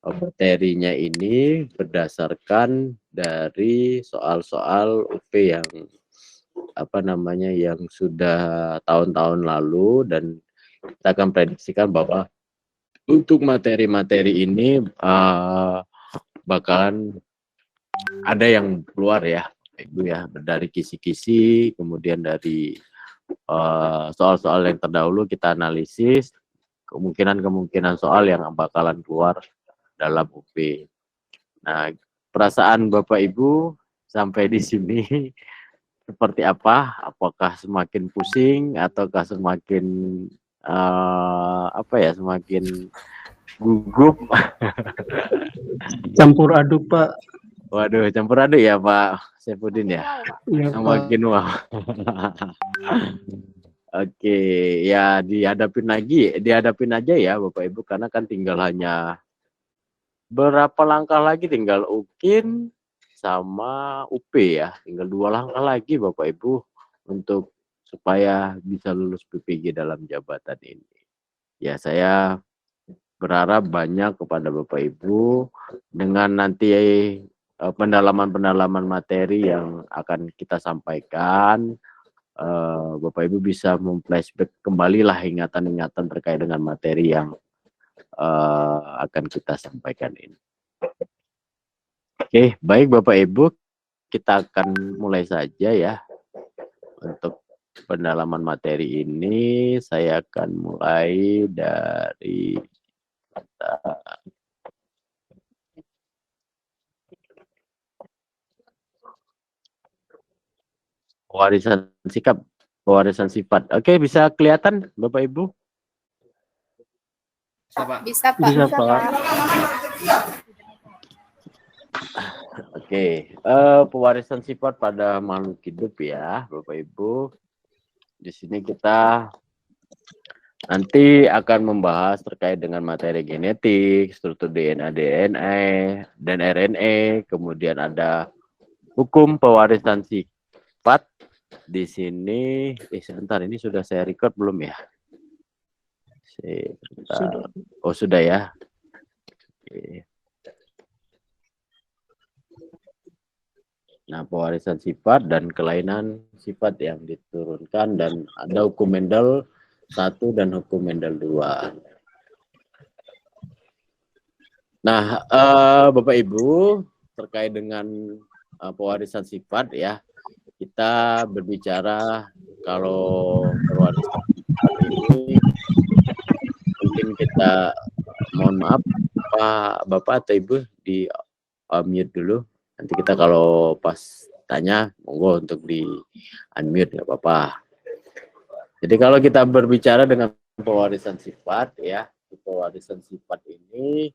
materinya ini berdasarkan dari soal-soal UP yang yang sudah tahun-tahun lalu, dan kita akan prediksikan bahwa untuk materi-materi ini bakalan ada yang keluar ya, Ibu ya, dari kisi-kisi, kemudian dari soal-soal yang terdahulu kita analisis, kemungkinan-kemungkinan soal yang bakalan keluar dalam UP. Nah, perasaan Bapak Ibu sampai di sini seperti apa? Apakah semakin pusing ataukah semakin semakin gugup? Campur aduk, Pak. Waduh, campur aduk ya Pak Saifuddin ya? Iya, Semakin Pak. wow. Oke, ya dihadapin aja ya Bapak Ibu, karena kan tinggal hanya berapa langkah lagi, tinggal UKIN sama UP ya, tinggal 2 langkah lagi Bapak Ibu untuk supaya bisa lulus PPG dalam jabatan ini. Ya, saya berharap banyak kepada Bapak Ibu dengan nanti pendalaman-pendalaman materi yang akan kita sampaikan, Bapak Ibu bisa memflashback kembali lah ingatan-ingatan terkait dengan materi yang akan kita sampaikan ini. Oke, baik Bapak Ibu, kita akan mulai saja ya. Untuk pendalaman materi ini, saya akan mulai dari pewarisan sikap, pewarisan sifat. Oke, bisa kelihatan Bapak Ibu? Bisa, Pak. Bisa, Pak. Oke, pewarisan sifat pada makhluk hidup ya, Bapak Ibu. Di sini kita nanti akan membahas terkait dengan materi genetik, struktur DNA, dan RNA, kemudian ada hukum pewarisan sifat. Di sini, sebentar, ini sudah saya record belum ya? Sebentar. Oh, sudah ya. Oke. Nah, pewarisan sifat dan kelainan sifat yang diturunkan, dan ada hukum Mendel 1 dan hukum Mendel 2. Nah, Bapak Ibu, terkait dengan pewarisan sifat ya, kita berbicara kalau pewarisan sifat ini mungkin kita mohon maaf Pak Bapak atau Ibu di mute dulu. Nanti kita kalau pas tanya, monggo untuk di unmute, nggak apa-apa. Jadi kalau kita berbicara dengan pewarisan sifat ya, pewarisan sifat ini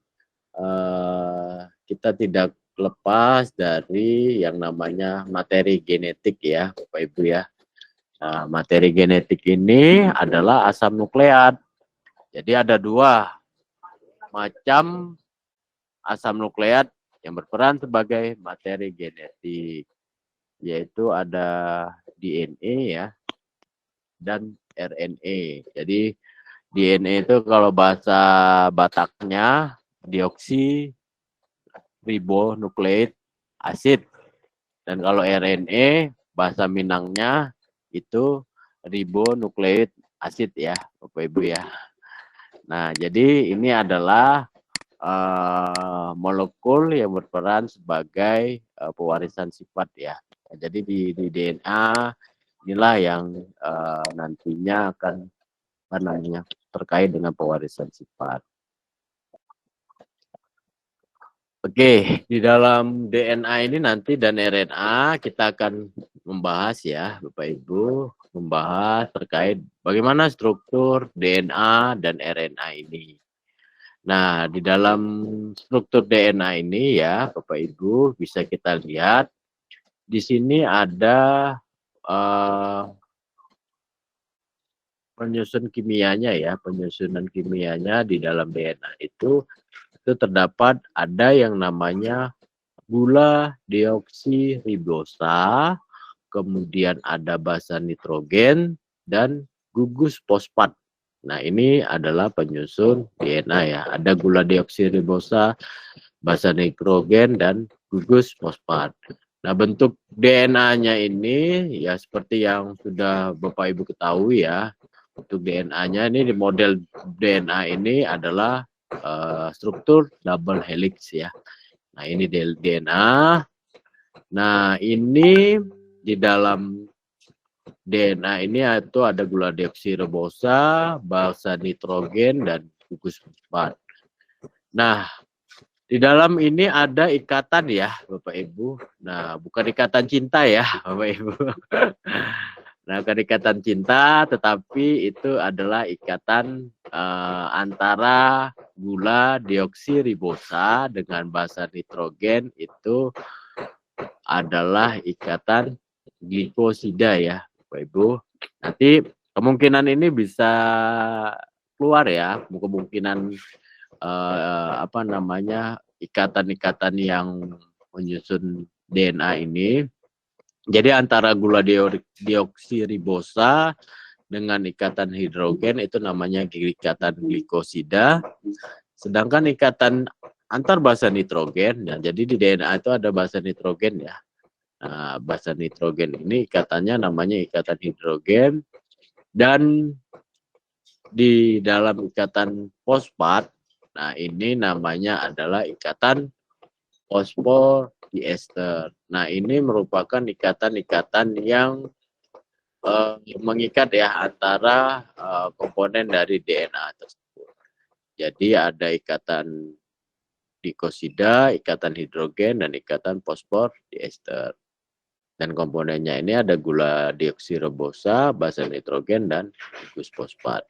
kita tidak lepas dari yang namanya materi genetik ya, Bapak Ibu ya. Nah, materi genetik ini adalah asam nukleat. Jadi ada 2 macam asam nukleat yang berperan sebagai materi genetik, yaitu ada DNA ya dan RNA. Jadi DNA itu kalau bahasa Bataknya deoksiribonukleik asid, dan kalau RNA bahasa Minangnya itu ribonukleik asid ya Bapak Ibu ya. Nah, jadi ini adalah molekul yang berperan sebagai pewarisan sifat ya. Jadi di DNA inilah yang nantinya akan terkait dengan pewarisan sifat. Oke, di dalam DNA ini nanti dan RNA kita akan membahas ya Bapak Ibu, membahas terkait bagaimana struktur DNA dan RNA ini. Nah, di dalam struktur DNA ini ya, Bapak Ibu, bisa kita lihat di sini ada penyusun kimianya ya, penyusunan kimianya di dalam DNA itu terdapat ada yang namanya gula deoksiribosa, kemudian ada basa nitrogen dan gugus fosfat. Nah, ini adalah penyusun DNA ya. Ada gula deoksiribosa, basa nitrogen, dan gugus fosfat. Nah, bentuk DNA-nya ini ya seperti yang sudah Bapak Ibu ketahui ya. Untuk DNA-nya ini di model DNA ini adalah struktur double helix ya. Nah, ini DNA. Nah, ini di dalam DNA ini itu ada gula deoksiribosa, basa nitrogen, dan gugus fosfat. Nah, di dalam ini ada ikatan ya, Bapak Ibu. Nah, bukan ikatan cinta ya, Bapak Ibu. Nah, bukan ikatan cinta, tetapi itu adalah ikatan antara gula deoksiribosa dengan basa nitrogen itu adalah ikatan glikosida ya, Bapak Ibu. Nanti kemungkinan ini bisa keluar ya, kemungkinan apa namanya ikatan-ikatan yang menyusun DNA ini. Jadi antara gula deoksiribosa dengan ikatan hidrogen itu namanya ikatan glikosida. Sedangkan ikatan antar basa nitrogen, ya, jadi di DNA itu ada basa nitrogen ya. Nah, basa nitrogen ini ikatannya namanya ikatan hidrogen, dan di dalam ikatan fosfat, nah ini namanya adalah ikatan fosfodiester. Nah, ini merupakan ikatan-ikatan yang mengikat ya antara komponen dari DNA tersebut. Jadi ada ikatan glikosida, ikatan hidrogen, dan ikatan fosfodiester. Dan komponennya ini ada gula deoksiribosa, basa nitrogen, dan gugus fosfat.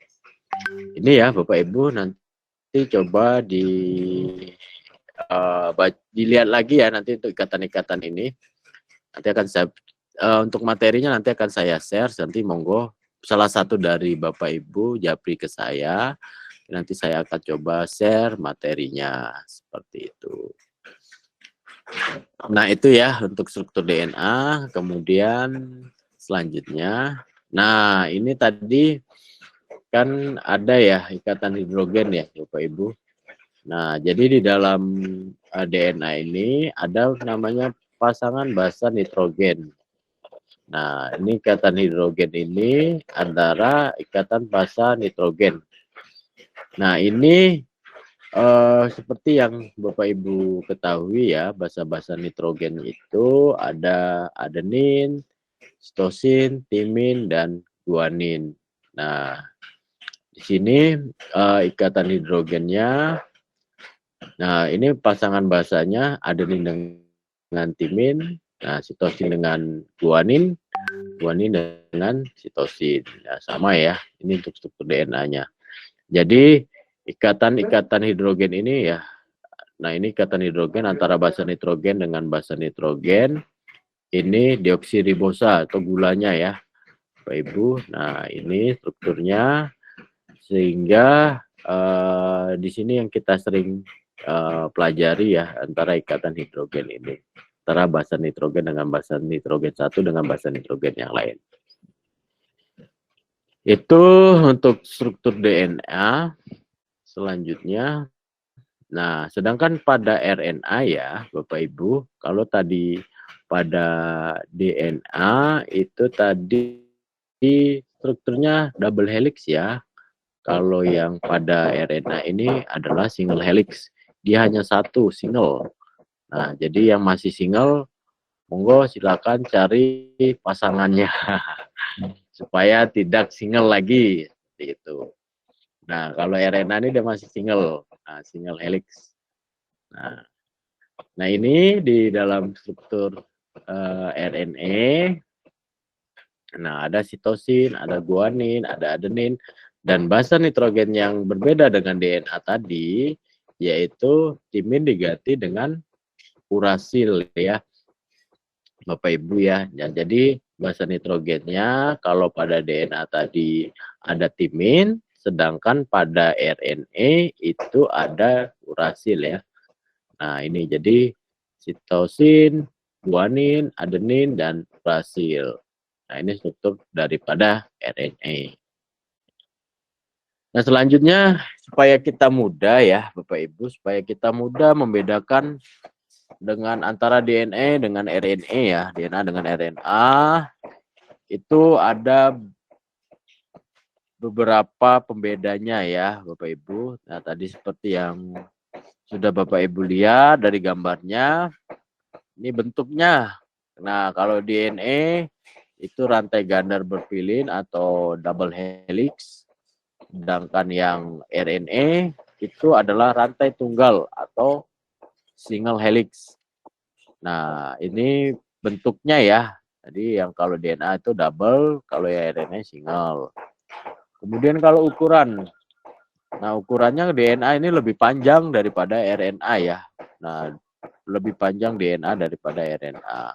Ini ya Bapak Ibu, nanti coba dilihat lagi ya nanti untuk ikatan-ikatan ini. Nanti akan saya untuk materinya nanti akan saya share, nanti monggo salah satu dari Bapak Ibu japri ke saya. Nanti saya akan coba share materinya seperti itu. Nah, itu ya untuk struktur DNA. Kemudian selanjutnya, nah ini tadi kan ada ya ikatan hidrogen ya Bapak Ibu. Nah, jadi di dalam DNA ini ada namanya pasangan basa nitrogen. Nah, ini ikatan hidrogen ini antara ikatan basa nitrogen. Nah, ini seperti yang Bapak Ibu ketahui ya, basa-basa nitrogen itu ada adenin, sitosin, timin, dan guanin. Nah, di sini ikatan hidrogennya, nah ini pasangan basanya adenin dengan timin, nah sitosin dengan guanin, guanin dengan sitosin. Ya, sama ya, ini untuk struktur DNA-nya. Jadi ikatan-ikatan hidrogen ini ya, nah ini ikatan hidrogen antara basa nitrogen dengan basa nitrogen, ini deoksiribosa atau gulanya ya, Bapak Ibu. Nah ini strukturnya, sehingga di sini yang kita sering pelajari ya antara ikatan hidrogen ini, antara basa nitrogen dengan basa nitrogen satu dengan basa nitrogen yang lain. Itu untuk struktur DNA. Selanjutnya, nah sedangkan pada RNA ya Bapak Ibu, kalau tadi pada DNA itu tadi strukturnya double helix ya. Kalau yang pada RNA ini adalah single helix. Dia hanya satu, single. Nah, jadi yang masih single, monggo silakan cari pasangannya supaya tidak single lagi seperti itu. Nah, kalau RNA ini dia masih single, nah, single helix. Nah, ini di dalam struktur RNA, nah ada sitosin, ada guanin, ada adenin, dan basa nitrogen yang berbeda dengan DNA tadi, yaitu timin diganti dengan urasil ya, Bapak Ibu ya. Jadi basa nitrogennya kalau pada DNA tadi ada timin, sedangkan pada RNA itu ada urasil ya. Nah, ini jadi sitosin, guanin, adenin, dan urasil. Nah, ini struktur daripada RNA. Nah, selanjutnya supaya kita mudah ya Bapak Ibu, supaya kita mudah membedakan dengan antara DNA dengan RNA ya, DNA dengan RNA itu ada beberapa pembedanya ya Bapak Ibu. Nah, tadi seperti yang sudah Bapak Ibu lihat dari gambarnya, ini bentuknya. Nah, kalau DNA itu rantai ganda berpilin atau double helix. Sedangkan yang RNA itu adalah rantai tunggal atau single helix. Nah, ini bentuknya ya. Jadi yang kalau DNA itu double, kalau yang RNA single. Kemudian kalau ukuran, nah ukurannya DNA ini lebih panjang daripada RNA ya. Nah, lebih panjang DNA daripada RNA.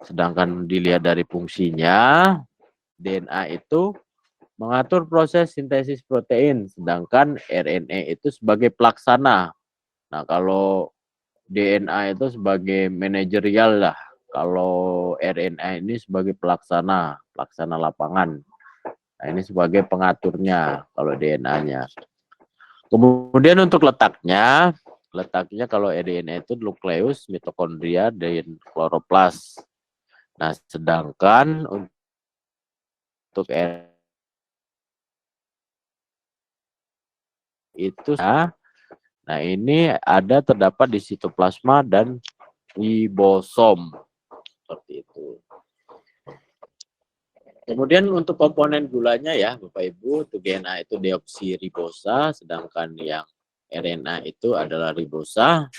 Sedangkan dilihat dari fungsinya, DNA itu mengatur proses sintesis protein, sedangkan RNA itu sebagai pelaksana. Nah, kalau DNA itu sebagai manajerial lah. Kalau RNA ini sebagai pelaksana lapangan. Nah, ini sebagai pengaturnya kalau DNA-nya. Kemudian untuk letaknya kalau DNA itu nukleus, mitokondria, dan kloroplas. Nah, sedangkan untuk RNA itu nah ini terdapat di sitoplasma dan ribosom seperti itu. Kemudian untuk komponen gulanya ya Bapak Ibu, untuk DNA itu deoksiribosa, sedangkan yang RNA itu adalah ribosa.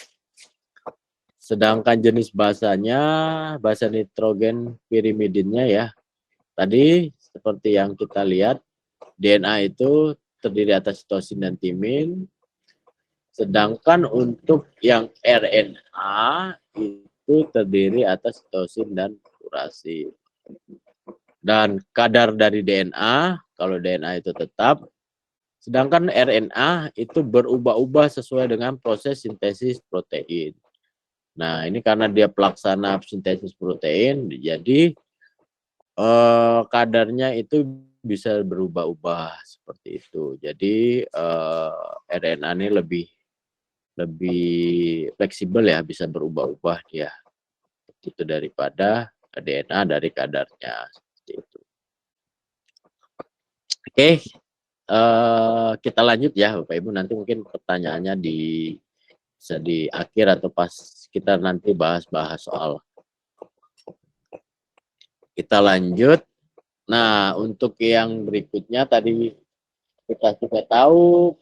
Sedangkan jenis basanya, basa nitrogen pirimidinnya ya. Tadi seperti yang kita lihat, DNA itu terdiri atas sitosin dan timin. Sedangkan untuk yang RNA itu terdiri atas sitosin dan urasil. Dan kadar dari DNA, kalau DNA itu tetap, sedangkan RNA itu berubah-ubah sesuai dengan proses sintesis protein. Nah, ini karena dia pelaksana sintesis protein, jadi kadarnya itu bisa berubah-ubah seperti itu. Jadi RNA ini lebih fleksibel ya, bisa berubah-ubah dia. Itu daripada DNA dari kadarnya seperti itu. Oke, kita lanjut ya Bapak Ibu, nanti mungkin pertanyaannya bisa di akhir atau pas kita nanti bahas-bahas soal. Kita lanjut. Nah, untuk yang berikutnya tadi kita sudah tahu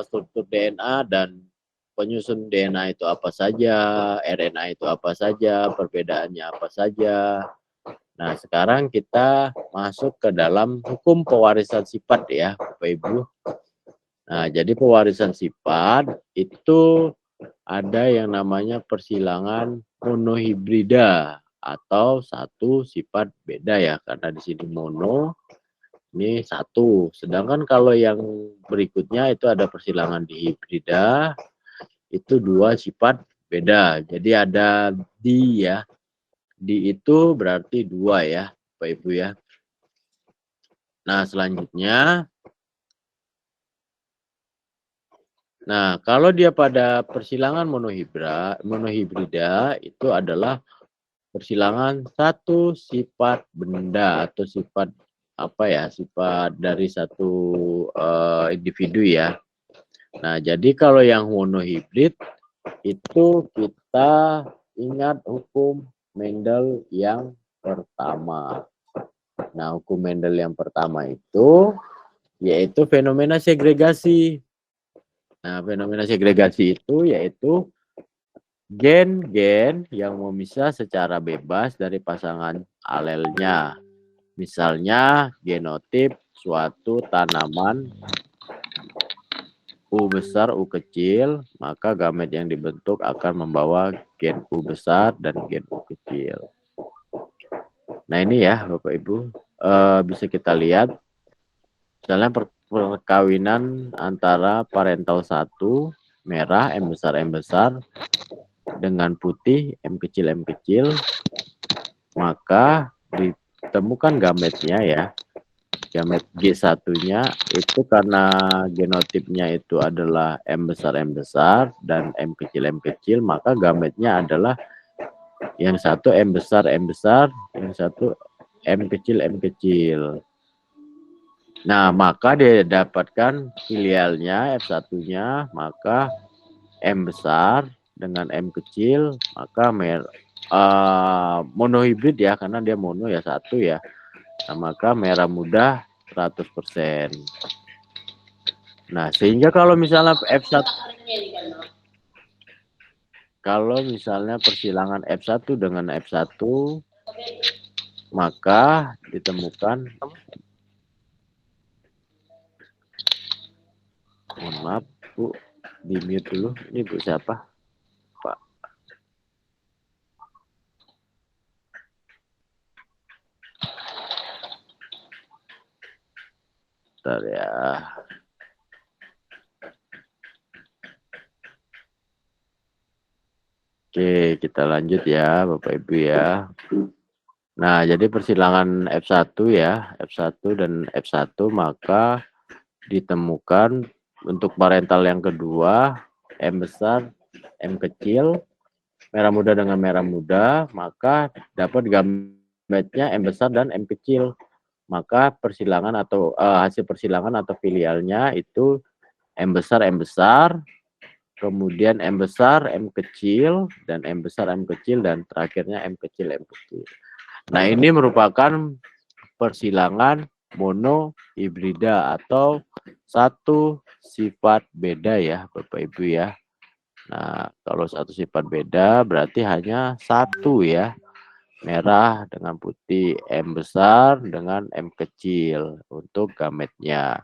struktur DNA dan penyusun DNA itu apa saja, RNA itu apa saja, perbedaannya apa saja. Nah, sekarang kita masuk ke dalam hukum pewarisan sifat ya, Bapak Ibu. Nah, jadi pewarisan sifat itu ada yang namanya persilangan monohibrida atau satu sifat beda ya, karena di sini mono, ini satu. Sedangkan kalau yang berikutnya itu ada persilangan dihibrida, itu dua sifat beda. Jadi ada di ya. Di itu berarti dua ya, Bapak Ibu ya. Nah, selanjutnya. Nah, kalau dia pada persilangan monohibrida itu adalah persilangan satu sifat benda atau sifat apa ya, sifat dari satu individu ya. Nah, jadi kalau yang monohibrid itu kita ingat hukum Mendel yang pertama. Nah, hukum Mendel yang pertama itu yaitu fenomena segregasi. Nah, fenomena segregasi itu yaitu gen-gen yang memisah secara bebas dari pasangan alelnya. Misalnya genotip suatu tanaman U besar, U kecil, maka gamet yang dibentuk akan membawa gen U besar dan gen U kecil. Nah, ini ya Bapak Ibu, bisa kita lihat misalnya perkawinan antara parental 1 merah M besar dengan putih M kecil, maka ditemukan gametnya ya. gamet G1-nya itu karena genotipnya itu adalah M besar dan M kecil, maka gametnya adalah yang satu M besar, yang satu M kecil. Nah, maka dia dapatkan filialnya F1-nya, maka M besar dengan M kecil, maka monohibrid ya, karena dia mono ya satu ya. Nah, maka merah muda 100%. Nah, sehingga kalau misalnya persilangan F1 dengan F1, maka ditemukan, mohon maaf Bu, di mute dulu. Ini Bu siapa? Pak. Bentar ya. Oke, kita lanjut ya Bapak Ibu ya. Nah, jadi persilangan F1 ya, F1 dan F1, maka ditemukan untuk parental yang kedua, M besar, M kecil, merah muda dengan merah muda, maka dapat gametnya M besar dan M kecil. Maka persilangan atau hasil persilangan atau filialnya itu M besar, kemudian M besar, M kecil, dan M besar, M kecil, dan terakhirnya M kecil, M kecil. Nah, ini merupakan persilangan monohibrida atau satu sifat beda ya Bapak Ibu ya. Nah, kalau satu sifat beda berarti hanya satu ya. Merah dengan putih, M besar dengan M kecil untuk gametnya.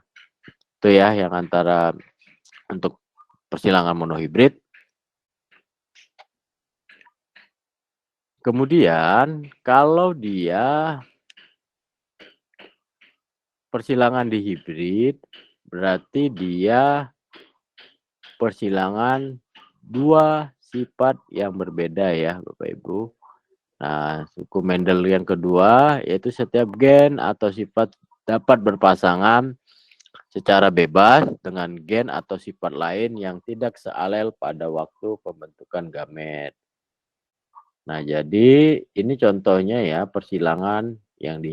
Itu ya yang antara untuk persilangan monohibrid. Kemudian kalau dia persilangan di hibrid, berarti dia persilangan dua sifat yang berbeda ya Bapak Ibu. Nah, suku Mendel yang kedua yaitu setiap gen atau sifat dapat berpasangan secara bebas dengan gen atau sifat lain yang tidak sealel pada waktu pembentukan gamet. Nah, jadi ini contohnya ya persilangan yang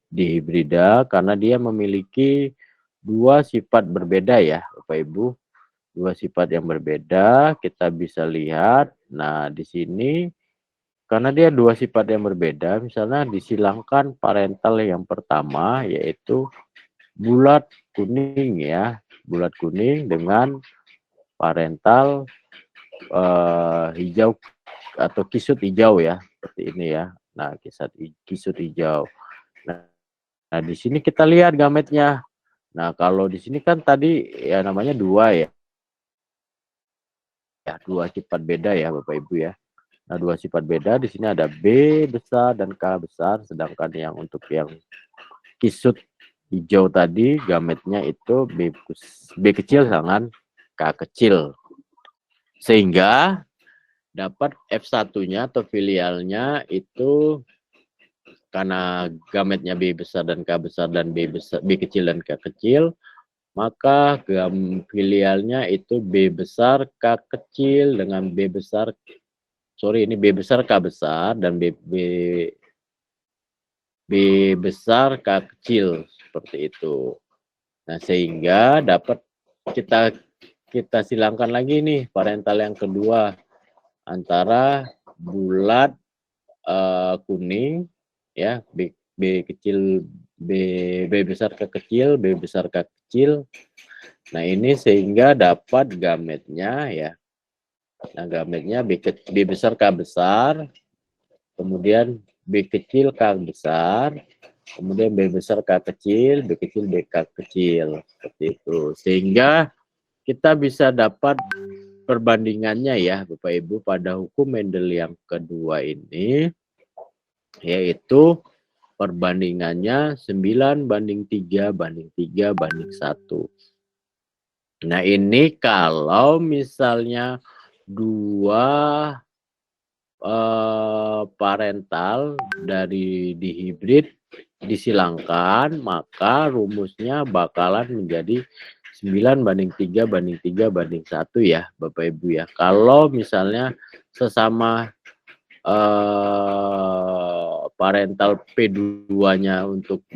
dihibrida karena dia memiliki dua sifat berbeda ya Bapak Ibu. Dua sifat yang berbeda kita bisa lihat. Nah, di sini karena dia dua sifat yang berbeda, misalnya disilangkan parental yang pertama yaitu bulat kuning ya, bulat kuning dengan parental hijau atau kisut hijau ya, seperti ini ya. Nah, kisut hijau. Nah, di sini kita lihat gametnya. Nah, kalau di sini kan tadi ya namanya dua ya. Ya, dua sifat beda ya Bapak Ibu ya. Nah, dua sifat beda di sini ada B besar dan K besar, sedangkan yang untuk yang kisut hijau tadi gametnya itu B kecil dengan K kecil. Sehingga dapat F1-nya atau filialnya itu karena gametnya B besar dan K besar dan B kecil dan K kecil, maka filialnya itu B besar K kecil dengan B besar K besar dan B besar K kecil seperti itu. Nah, sehingga dapat kita silangkan lagi nih parental yang kedua antara bulat kuning ya B kecil B besar K kecil, B besar K kecil. Nah, ini sehingga dapat gametnya ya. Nah, gametnya B besar K besar, kemudian B kecil K besar, kemudian B besar K kecil, B kecil B K kecil, seperti itu. Sehingga kita bisa dapat perbandingannya ya Bapak Ibu pada hukum Mendel yang kedua ini, yaitu perbandingannya 9:3:1. Nah, ini kalau misalnya dua parental dari dihibrid disilangkan, maka rumusnya bakalan menjadi 9:3:3:1 ya, Bapak Ibu ya. Kalau misalnya sesama parental P2-nya untuk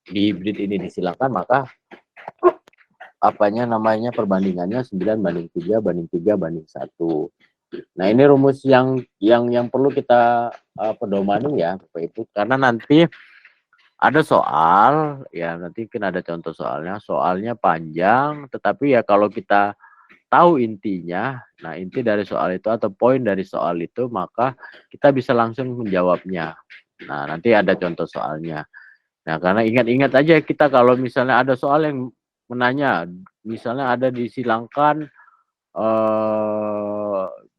di hibrid ini disilangkan, maka namanya perbandingannya 9:3:3:1. Nah, ini rumus yang perlu kita pedomani ya, Bapak Ibu, karena nanti ada soal, ya nanti kan ada contoh soalnya panjang, tetapi ya kalau kita tahu intinya, nah inti dari soal itu atau poin dari soal itu, maka kita bisa langsung menjawabnya. Nah, nanti ada contoh soalnya. Nah, karena ingat-ingat aja kita kalau misalnya ada soal yang menanya, misalnya ada disilangkan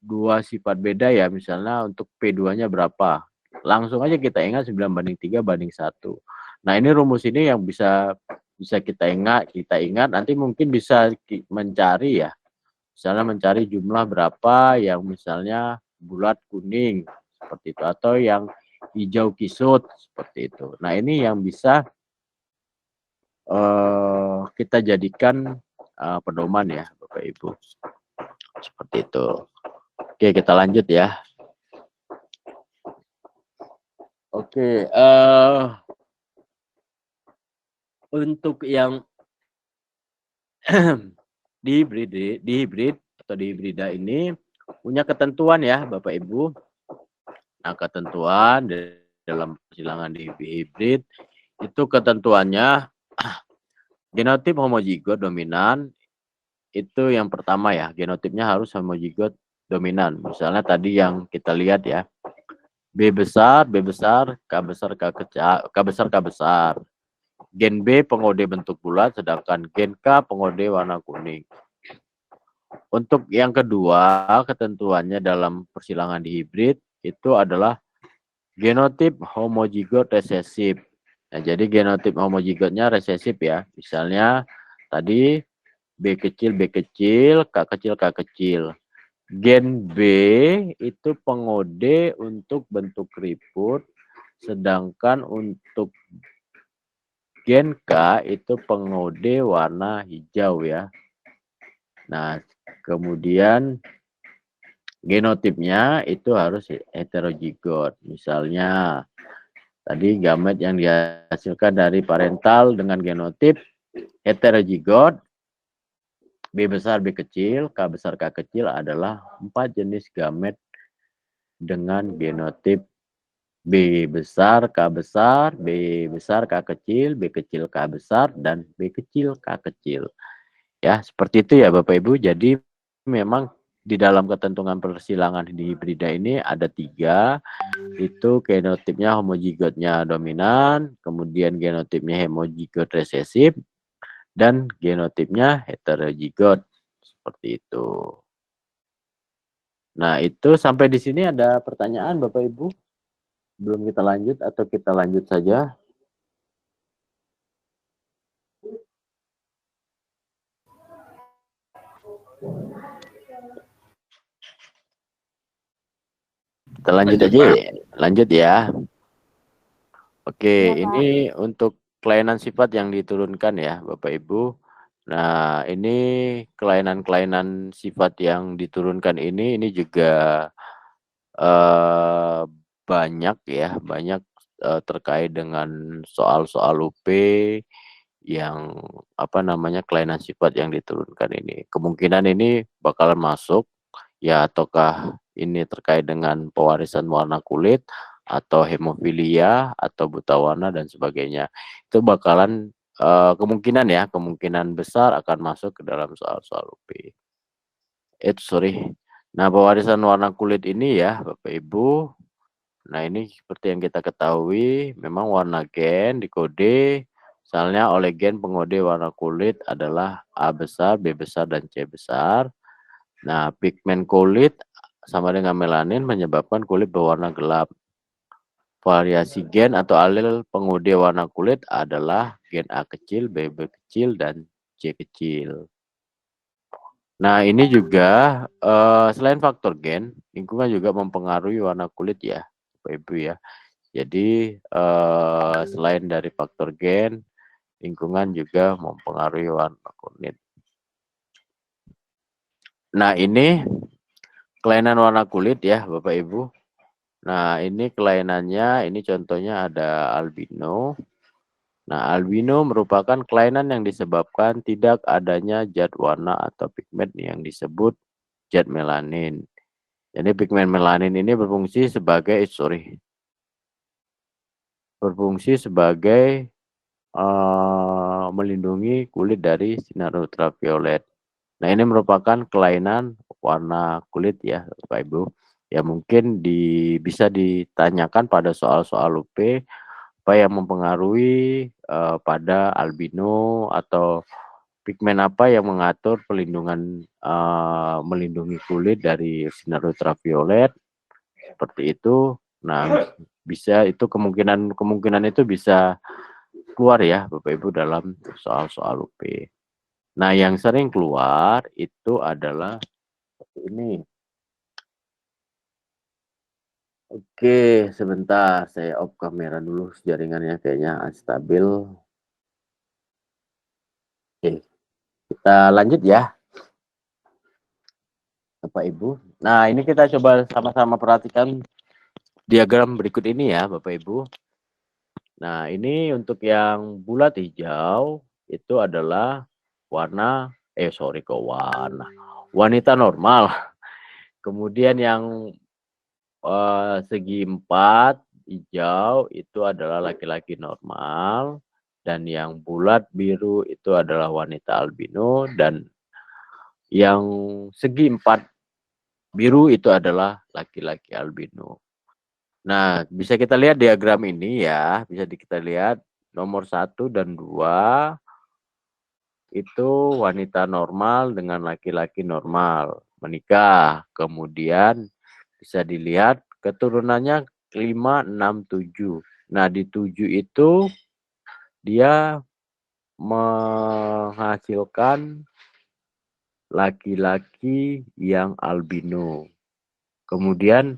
dua sifat beda ya, misalnya untuk P2-nya berapa. Langsung aja kita ingat 9:3:1. Nah, ini rumus ini yang bisa kita ingat, nanti mungkin bisa mencari ya. Misalnya mencari jumlah berapa yang misalnya bulat kuning seperti itu, atau yang hijau kisut seperti itu. Nah, ini yang bisa kita jadikan pedoman ya, Bapak Ibu. Seperti itu. Oke, kita lanjut ya. Oke, untuk yang di hibrid atau di hibrida ini punya ketentuan ya, Bapak Ibu. Nah, ketentuan dalam persilangan di hibrid itu ketentuannya genotip homozigot dominan itu yang pertama ya, genotipnya harus homozigot dominan. Misalnya tadi yang kita lihat ya, B besar, K besar, K besar. Gen B pengode bentuk bulat, sedangkan gen K pengode warna kuning. Untuk yang kedua, ketentuannya dalam persilangan di hibrid itu adalah genotip homozigot resesif. Nah, jadi genotip homozigotnya resesif ya. Misalnya tadi B kecil, K kecil. Gen B itu pengode untuk bentuk keriput, sedangkan untuk gen K itu pengode warna hijau ya. Nah, kemudian genotipnya itu harus heterozigot. Misalnya tadi gamet yang dihasilkan dari parental dengan genotip heterozigot, B besar, B kecil, K besar, K kecil adalah 4 jenis gamet dengan genotip B besar, K besar, B besar, K kecil, B kecil, K besar, dan B kecil, K kecil. Ya, seperti itu ya Bapak Ibu. Jadi memang di dalam ketentuan persilangan di hibrida ini ada 3, itu genotipnya homozigotnya dominan, kemudian genotipnya homozigot resesif, dan genotipnya heterozigot. Seperti itu. Nah, itu sampai di sini ada pertanyaan Bapak Ibu? Belum kita lanjut atau kita lanjut saja? Kita lanjut aja, lanjut ya. Oke, Ya, ini untuk kelainan sifat yang diturunkan ya, Bapak Ibu. Nah, ini kelainan-kelainan sifat yang diturunkan ini juga banyak ya, banyak terkait dengan soal-soal UP yang kelainan sifat yang diturunkan ini. Kemungkinan ini bakalan masuk ya, ataukah ini terkait dengan pewarisan warna kulit atau hemofilia atau buta warna dan sebagainya. Itu bakalan kemungkinan besar akan masuk ke dalam soal-soal UP. Nah, pewarisan warna kulit ini ya, Bapak Ibu. Nah, ini seperti yang kita ketahui, memang warna gen dikode misalnya oleh gen pengode warna kulit adalah A besar, B besar, dan C besar. Nah, pigmen kulit sama dengan melanin menyebabkan kulit berwarna gelap. Variasi gen atau alel pengode warna kulit adalah gen A kecil, B kecil, dan C kecil. Nah, ini juga selain faktor gen, lingkungan juga mempengaruhi warna kulit ya, Bapak Ibu ya. Jadi selain dari faktor gen, lingkungan juga mempengaruhi warna kulit. Nah, ini kelainan warna kulit ya, Bapak Ibu. Nah, ini kelainannya, ini contohnya ada albino. Nah, albino merupakan kelainan yang disebabkan tidak adanya zat warna atau pigmen yang disebut zat melanin. Jadi pigmen melanin ini berfungsi sebagai melindungi kulit dari sinar ultraviolet. Nah, ini merupakan kelainan warna kulit ya, Bapak Ibu. Ya mungkin bisa ditanyakan pada soal-soal UP apa yang mempengaruhi pada albino atau pigmen apa yang mengatur pelindungan melindungi kulit dari sinar ultraviolet seperti itu. Nah, bisa itu kemungkinan itu bisa keluar ya Bapak Ibu dalam soal-soal UP. Nah, yang sering keluar itu adalah seperti ini. Oke, sebentar saya off kamera dulu, jaringannya kayaknya unstabil. Oke, kita lanjut ya Bapak Ibu. Nah, ini kita coba sama-sama perhatikan diagram berikut ini ya Bapak Ibu. Nah, ini untuk yang bulat hijau itu adalah wanita normal. Kemudian yang segi 4 hijau itu adalah laki-laki normal, dan yang bulat biru itu adalah wanita albino, dan yang segi 4 biru itu adalah laki-laki albino. Nah, bisa kita lihat diagram ini ya, bisa kita lihat nomor 1 dan 2 itu wanita normal dengan laki-laki normal menikah. Kemudian bisa dilihat keturunannya 5, 6, 7. Nah, di 7 itu dia menghasilkan laki-laki yang albino. Kemudian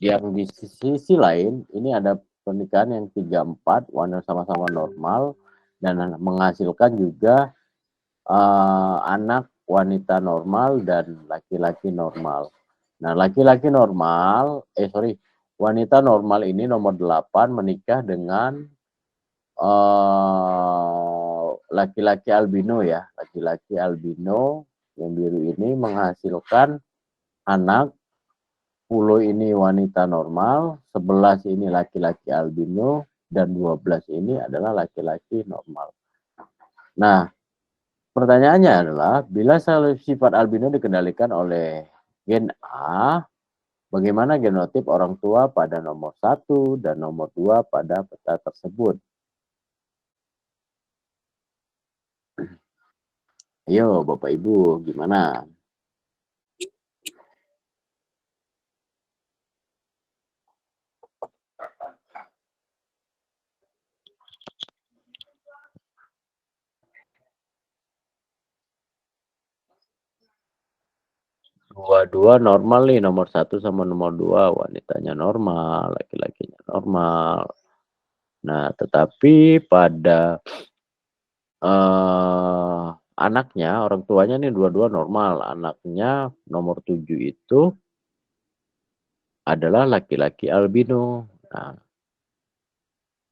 yang di sisi lain ini ada pernikahan yang 3, 4 warna sama-sama normal dan menghasilkan juga anak wanita normal dan laki-laki normal. Nah, wanita normal ini nomor 8 menikah dengan laki-laki albino ya. Laki-laki albino yang biru ini menghasilkan anak, 10 ini wanita normal, 11 ini laki-laki albino, dan 12 ini adalah laki-laki normal. Nah, pertanyaannya adalah, bila sifat albino dikendalikan oleh gen A, bagaimana genotip orang tua pada nomor 1 dan nomor 2 pada peta tersebut? Ayo Bapak Ibu, gimana? Dua-dua normal nih, nomor 1 sama nomor 2 wanitanya normal, laki-lakinya normal. Nah, tetapi pada anaknya, orang tuanya nih dua-dua normal. Anaknya nomor 7 itu adalah laki-laki albino. Nah,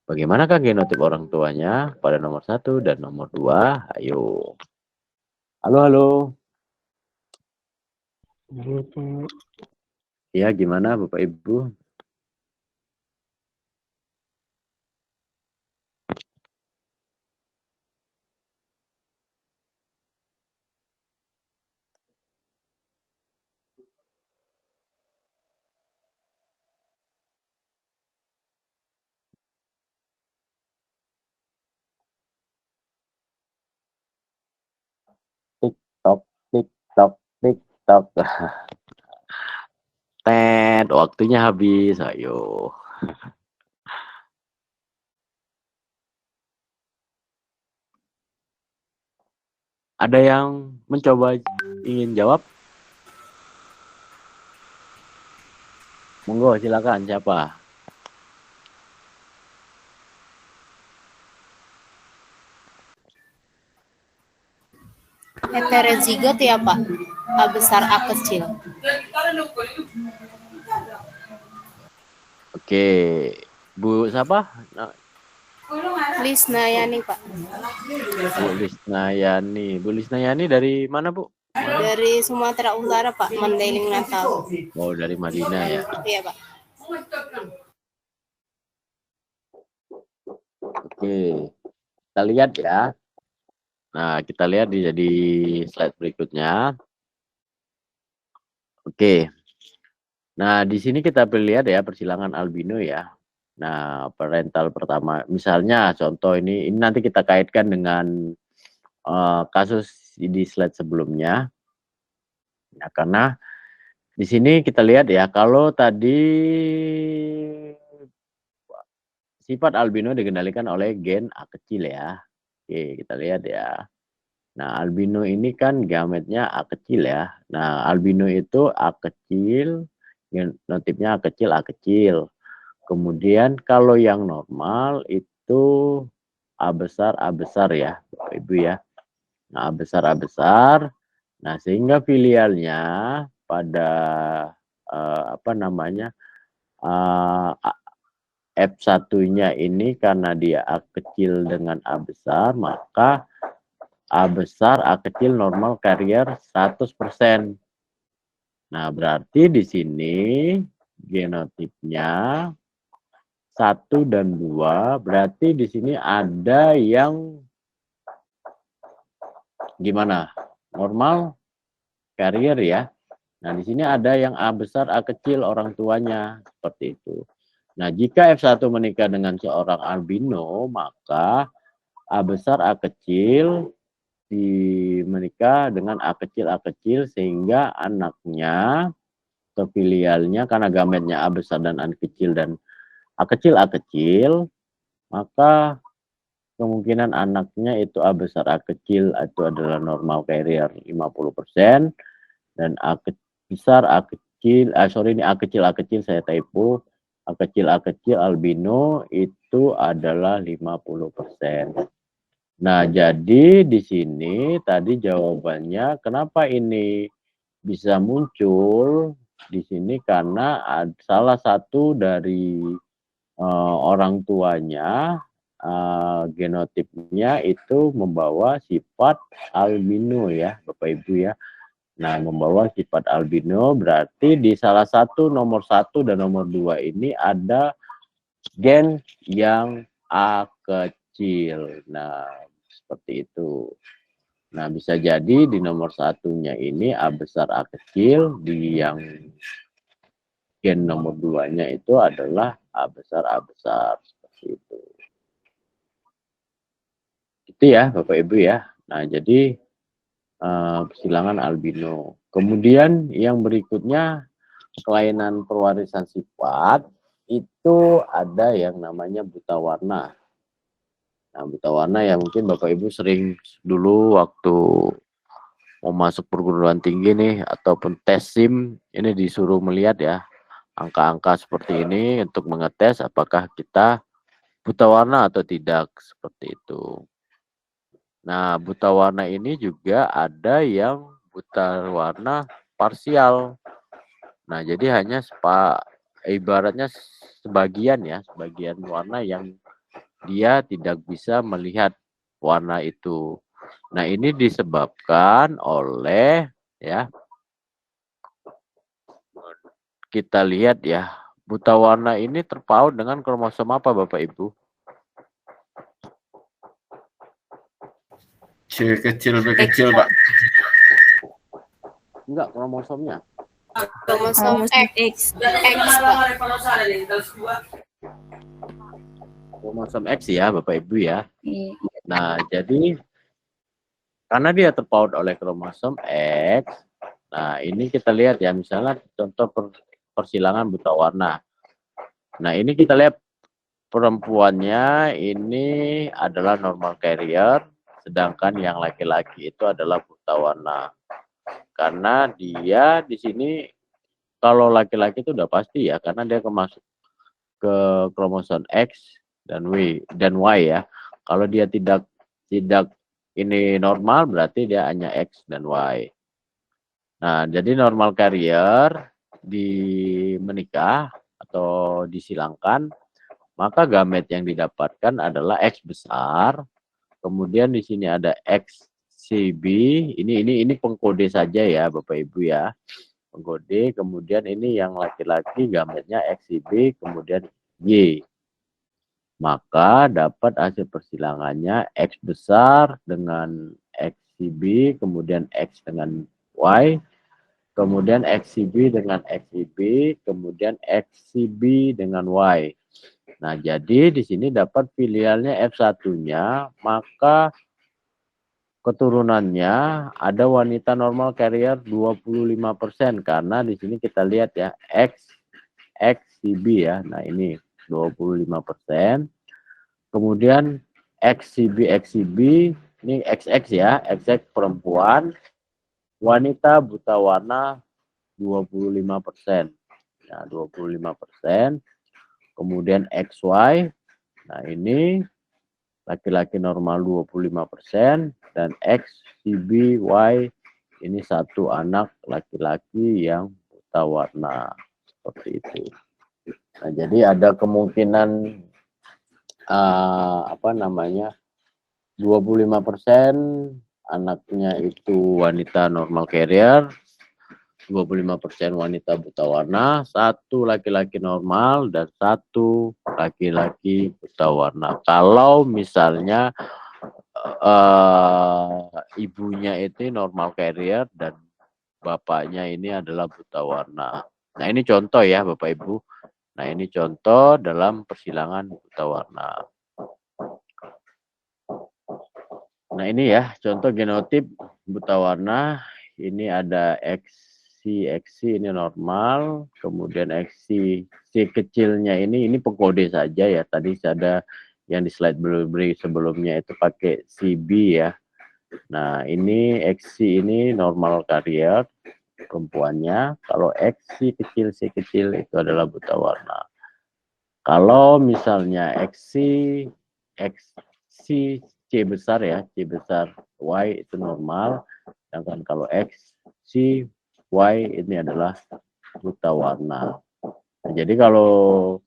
bagaimanakah genotip orang tuanya pada nomor 1 dan nomor 2? Ayo. Halo, halo. Halo, Pak. Ya, gimana Bapak Ibu? TikTok, TikTok, TikTok. Tet, waktunya habis. Ayo. Ada yang mencoba ingin jawab? Monggo, silakan. Siapa? kriteria zigot ya Pak? A besar A kecil. Oke, Bu siapa? Nah, Lisnayani Pak. Bu Lisnayani. Bu Lisnayani dari mana Bu? Dari Sumatera Utara Pak, Mandailing Natal. Oh, dari Madinah ya. Iya Pak. Oke, kita lihat ya. Nah, kita lihat di slide berikutnya. Oke. Nah, di sini kita lihat ya persilangan albino ya. Nah, parental pertama, misalnya contoh ini nanti kita kaitkan dengan kasus di slide sebelumnya. Ya, karena di sini kita lihat ya, kalau tadi sifat albino dikendalikan oleh gen A kecil ya. Oke, kita lihat ya. Nah, albino ini kan gametnya A kecil ya. Nah, albino itu A kecil, genotipnya A kecil. Kemudian kalau yang normal itu A besar ya, Bapak Ibu ya. Nah, A besar. Nah, sehingga filialnya pada apa namanya? F1-nya ini karena dia A kecil dengan A besar, maka A besar, A kecil normal carrier 100%. Nah, berarti di sini genotipnya 1 dan 2, berarti di sini ada yang gimana? Normal carrier ya. Nah, di sini ada yang A besar, A kecil orang tuanya, seperti itu. Nah, jika F1 menikah dengan seorang albino, maka A besar, A kecil menikah dengan A kecil sehingga anaknya atau filialnya karena gametnya A besar dan A kecil A kecil, maka kemungkinan anaknya itu A besar A kecil itu adalah normal carrier 50% dan A besar A kecil ini A kecil saya typo, A kecil albino itu adalah 50%. Nah, jadi di sini tadi jawabannya kenapa ini bisa muncul di sini karena salah satu dari orang tuanya genotipnya itu membawa sifat albino ya, Bapak Ibu ya. Nah, membawa sifat albino berarti di salah satu nomor 1 dan nomor 2 ini ada gen yang A kecil. Nah, seperti itu. Nah, bisa jadi di nomor 1-nya ini A besar A kecil, di yang gen nomor 2-nya itu adalah A besar seperti itu. Itu ya Bapak Ibu ya. Nah, jadi persilangan albino. Kemudian yang berikutnya kelainan pewarisan sifat itu ada yang namanya buta warna. Nah, buta warna ya mungkin Bapak Ibu sering dulu waktu mau masuk perguruan tinggi nih ataupun tes SIM ini disuruh melihat ya angka-angka seperti ini untuk mengetes apakah kita buta warna atau tidak seperti itu. Nah, buta warna ini juga ada yang buta warna parsial. Nah, jadi hanya ibaratnya sebagian warna yang dia tidak bisa melihat warna itu. Nah, ini disebabkan oleh ya kita lihat ya, buta warna ini terpaut dengan kromosom apa Bapak Ibu? C kecil, B kecil, Pak. Enggak, kromosomnya. Kromosom X. Kromosom X ya Bapak Ibu ya. Nah, jadi karena dia terpaut oleh kromosom X, nah ini kita lihat ya, misalnya contoh persilangan buta warna. Nah, ini kita lihat perempuannya ini adalah normal carrier, sedangkan yang laki-laki itu adalah buta warna. Karena dia di sini kalau laki-laki itu udah pasti ya, karena dia masuk ke kromosom X dan Y ya. Kalau dia tidak ini normal berarti dia hanya X dan Y. Nah, jadi normal carrier di menikah atau disilangkan, maka gamet yang didapatkan adalah X besar. Kemudian di sini ada XCB, ini pengkode saja ya Bapak Ibu ya. Pengkode, kemudian ini yang laki-laki gametnya XCB, kemudian Y. Maka dapat hasil persilangannya X besar dengan XCB, kemudian X dengan Y, kemudian XCB dengan XCB, kemudian XCB dengan Y. Nah, jadi di sini dapat filialnya F1-nya, maka keturunannya ada wanita normal carrier 25% karena di sini kita lihat ya XCB ya. Nah, ini 25%. Kemudian XCB ini XX ya, XX perempuan, wanita buta warna 25%. Nah, 25%. Kemudian XY, nah ini laki-laki normal 25% dan XCBY ini satu anak laki-laki yang buta warna seperti itu. Nah, jadi ada kemungkinan 25% anaknya itu wanita normal carrier, 25% wanita buta warna, satu laki-laki normal dan satu laki-laki buta warna. Kalau misalnya ibunya itu normal carrier dan bapaknya ini adalah buta warna. Nah, ini contoh ya Bapak Ibu. Nah, ini contoh dalam persilangan buta warna. Nah, ini ya contoh genotip buta warna. Ini ada XC ini normal, kemudian XC kecilnya ini pengkode saja ya. Tadi ada yang di slide sebelumnya itu pakai CB ya. Nah, ini XC ini normal carrier perempuannya. Kalau XC kecil C kecil itu adalah buta warna. Kalau misalnya XC C besar ya, C besar Y itu normal. Sedangkan kalau XC Y ini adalah buta warna. Nah, jadi kalau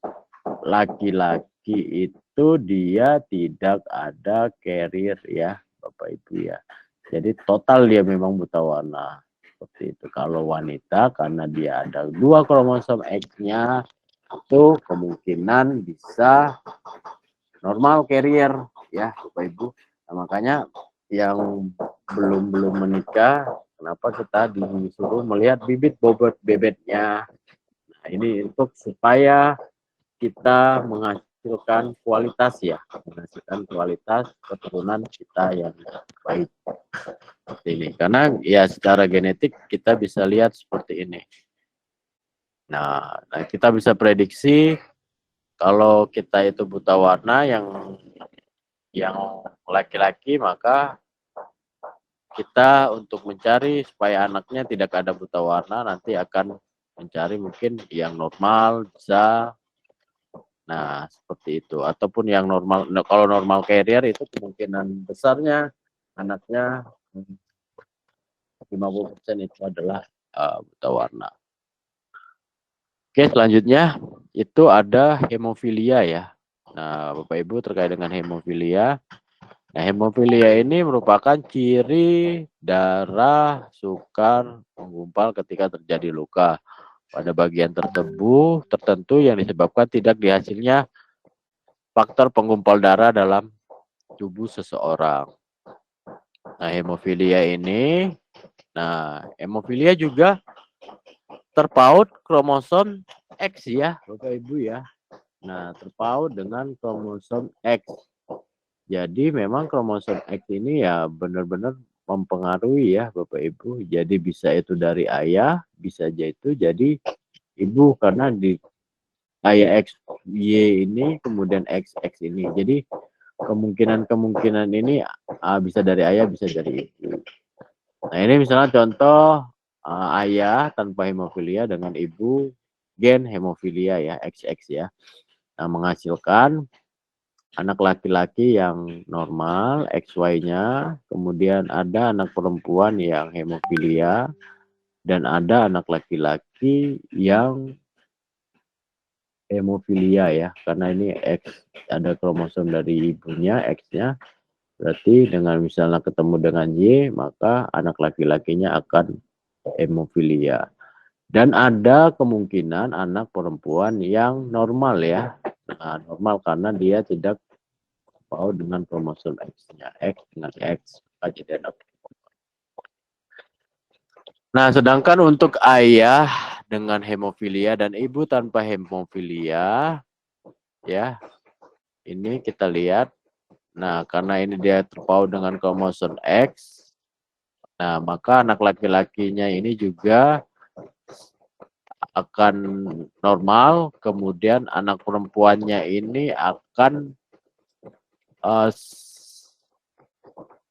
laki-laki itu dia tidak ada carrier ya Bapak Ibu ya. Jadi total dia memang buta warna. Seperti itu. Kalau wanita karena dia ada 2 kromosom X-nya itu kemungkinan bisa normal carrier ya Bapak Ibu. Nah, makanya yang belum menikah, kenapa kita disuruh melihat bibit bobot bebeknya. Nah, ini untuk supaya kita menghasilkan kualitas ya, menghasilkan kualitas keturunan kita yang baik. Seperti ini. Karena ya secara genetik kita bisa lihat seperti ini. Nah, kita bisa prediksi kalau kita itu buta warna yang laki-laki, maka kita untuk mencari supaya anaknya tidak ada buta warna nanti akan mencari mungkin yang normal bisa. Nah, seperti itu. Ataupun yang normal, kalau normal carrier itu kemungkinan besarnya anaknya 50% itu adalah buta warna. Oke, selanjutnya itu ada hemofilia ya. Nah, Bapak Ibu terkait dengan hemofilia. Nah, hemofilia ini merupakan ciri darah sukar menggumpal ketika terjadi luka pada bagian tertentu yang disebabkan tidak dihasilnya faktor penggumpal darah dalam tubuh seseorang. Nah, hemofilia juga terpaut kromosom X ya, Bapak Ibu ya. Nah, terpaut dengan kromosom X. Jadi memang kromosom X ini ya benar-benar mempengaruhi ya Bapak Ibu. Jadi bisa itu dari ayah, bisa aja itu jadi ibu karena di ayah X Y ini kemudian XX ini. Jadi kemungkinan ini bisa dari ayah, bisa dari ibu. Nah, ini misalnya contoh ayah tanpa hemofilia dengan ibu gen hemofilia ya, XX ya. Nah, menghasilkan anak laki-laki yang normal, XY-nya, kemudian ada anak perempuan yang hemofilia, dan ada anak laki-laki yang hemofilia ya, karena ini X, ada kromosom dari ibunya, X-nya, berarti dengan misalnya ketemu dengan Y, maka anak laki-lakinya akan hemofilia. Dan ada kemungkinan anak perempuan yang normal ya, nah, normal karena dia tidak mau dengan kromosom X-nya, X dengan X, jadi anak. Nah, sedangkan untuk ayah dengan hemofilia dan ibu tanpa hemofilia, ya, ini kita lihat. Nah, karena ini dia terpaut dengan kromosom X, nah maka anak laki-lakinya ini juga akan normal, kemudian anak perempuannya ini akan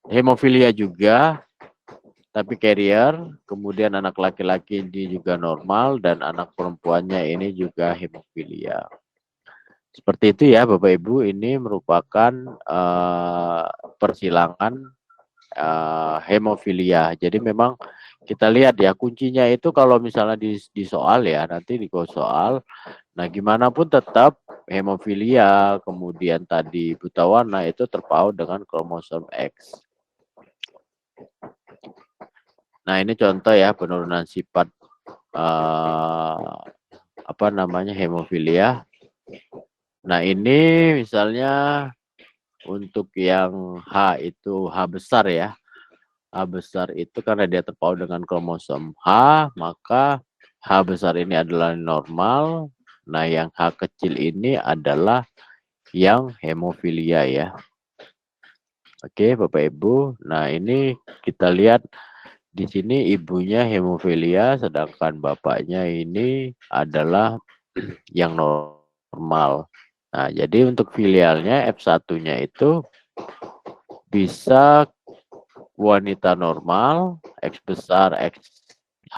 hemofilia juga, tapi carrier, kemudian anak laki-laki ini juga normal, dan anak perempuannya ini juga hemofilia. Seperti itu ya Bapak Ibu, ini merupakan persilangan hemofilia. Jadi memang kita lihat ya, kuncinya itu kalau misalnya di soal ya, nanti di soal, nah gimana pun tetap hemofilia, kemudian tadi buta warna itu terpaut dengan kromosom X. Nah ini contoh ya penurunan sifat hemofilia. Nah ini misalnya untuk yang H itu H besar ya. H besar itu karena dia terpaut dengan kromosom H, maka H besar ini adalah normal. Nah yang H kecil ini adalah yang hemofilia ya. Oke Bapak Ibu. Nah ini kita lihat di sini ibunya hemofilia, sedangkan bapaknya ini adalah yang normal. Nah, jadi untuk filialnya F1-nya itu bisa wanita normal, X besar, H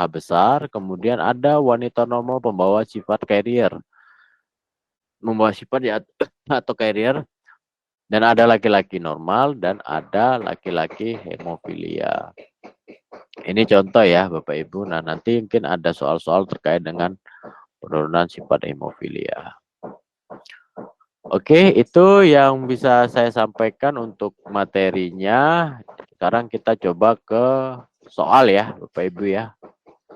besar, kemudian ada wanita normal pembawa sifat carrier. Membawa sifat ya, atau carrier, dan ada laki-laki normal, dan ada laki-laki hemofilia. Ini contoh ya Bapak Ibu. Nah nanti mungkin ada soal-soal terkait dengan penurunan sifat hemofilia. Oke, itu yang bisa saya sampaikan untuk materinya. Sekarang kita coba ke soal ya Bapak Ibu ya.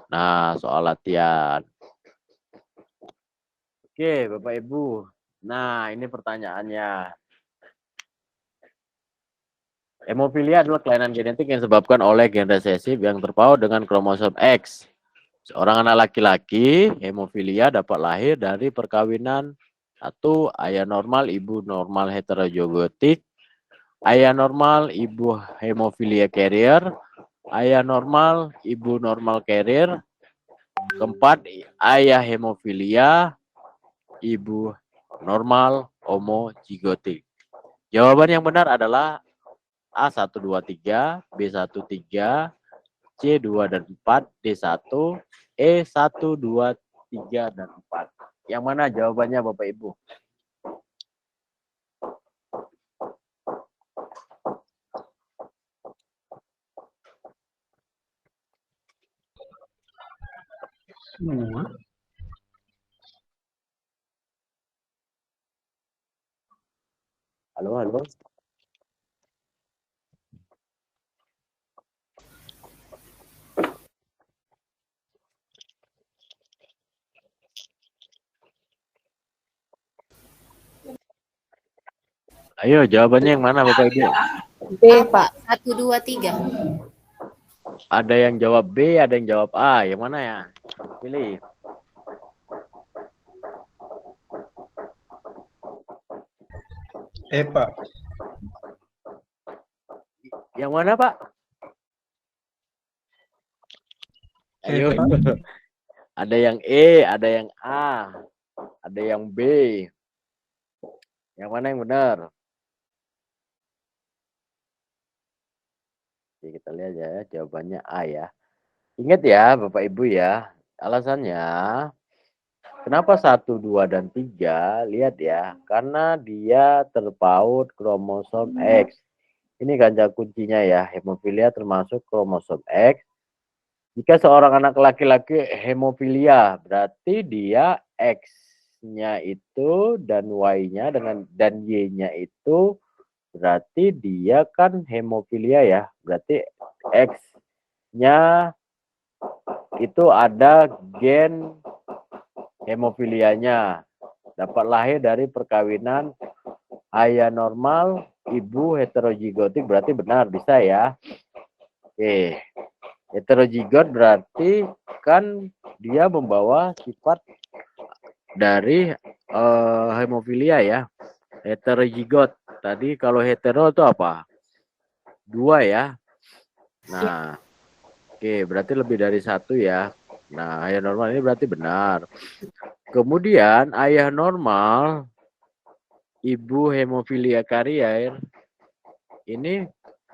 Nah soal latihan. Oke Bapak Ibu. Nah ini pertanyaannya. Hemofilia adalah kelainan genetik yang disebabkan oleh gen resesif yang terpaut dengan kromosom X. Seorang anak laki-laki hemofilia dapat lahir dari perkawinan satu, ayah normal, ibu normal heterozigotik, ayah normal, ibu hemofilia carrier, ayah normal, ibu normal carrier. Keempat, ayah hemofilia, ibu normal homozigotik. Jawaban yang benar adalah A1, 2, 3, B1, 3, C2 dan 4, D1, E1, 2, 3, dan 4. Yang mana jawabannya Bapak Ibu? Semua. Halo, halo. Ayo, jawabannya yang mana Bapak Ibu? B, Pak. 1, 2, 3. Ada yang jawab B, ada yang jawab A. Yang mana ya? Pilih. Pak. Yang mana Pak? Ayo. Ada yang E, ada yang A, ada yang B. Yang mana yang benar? Oke, kita lihat ya, jawabannya A ya. Ingat ya Bapak Ibu ya, alasannya Kenapa 1, 2, dan 3? Lihat ya, karena dia terpaut kromosom X. Ini ganja kuncinya ya, hemofilia termasuk kromosom X. Jika seorang anak laki-laki hemofilia, berarti dia X-nya itu dan Y-nya dan Y-nya itu berarti dia kan hemofilia ya. Berarti X-nya itu ada gen hemofilianya. Dapat lahir dari perkawinan ayah normal, ibu heterozigotik, berarti benar, bisa ya. Oke. Heterozigot berarti kan dia membawa sifat dari hemofilia ya. Heterozigot. Tadi kalau hetero itu apa? 2 ya. Nah, oke, berarti lebih dari 1 ya. Nah, ayah normal ini berarti benar. Kemudian ayah normal, ibu hemofilia karier, ini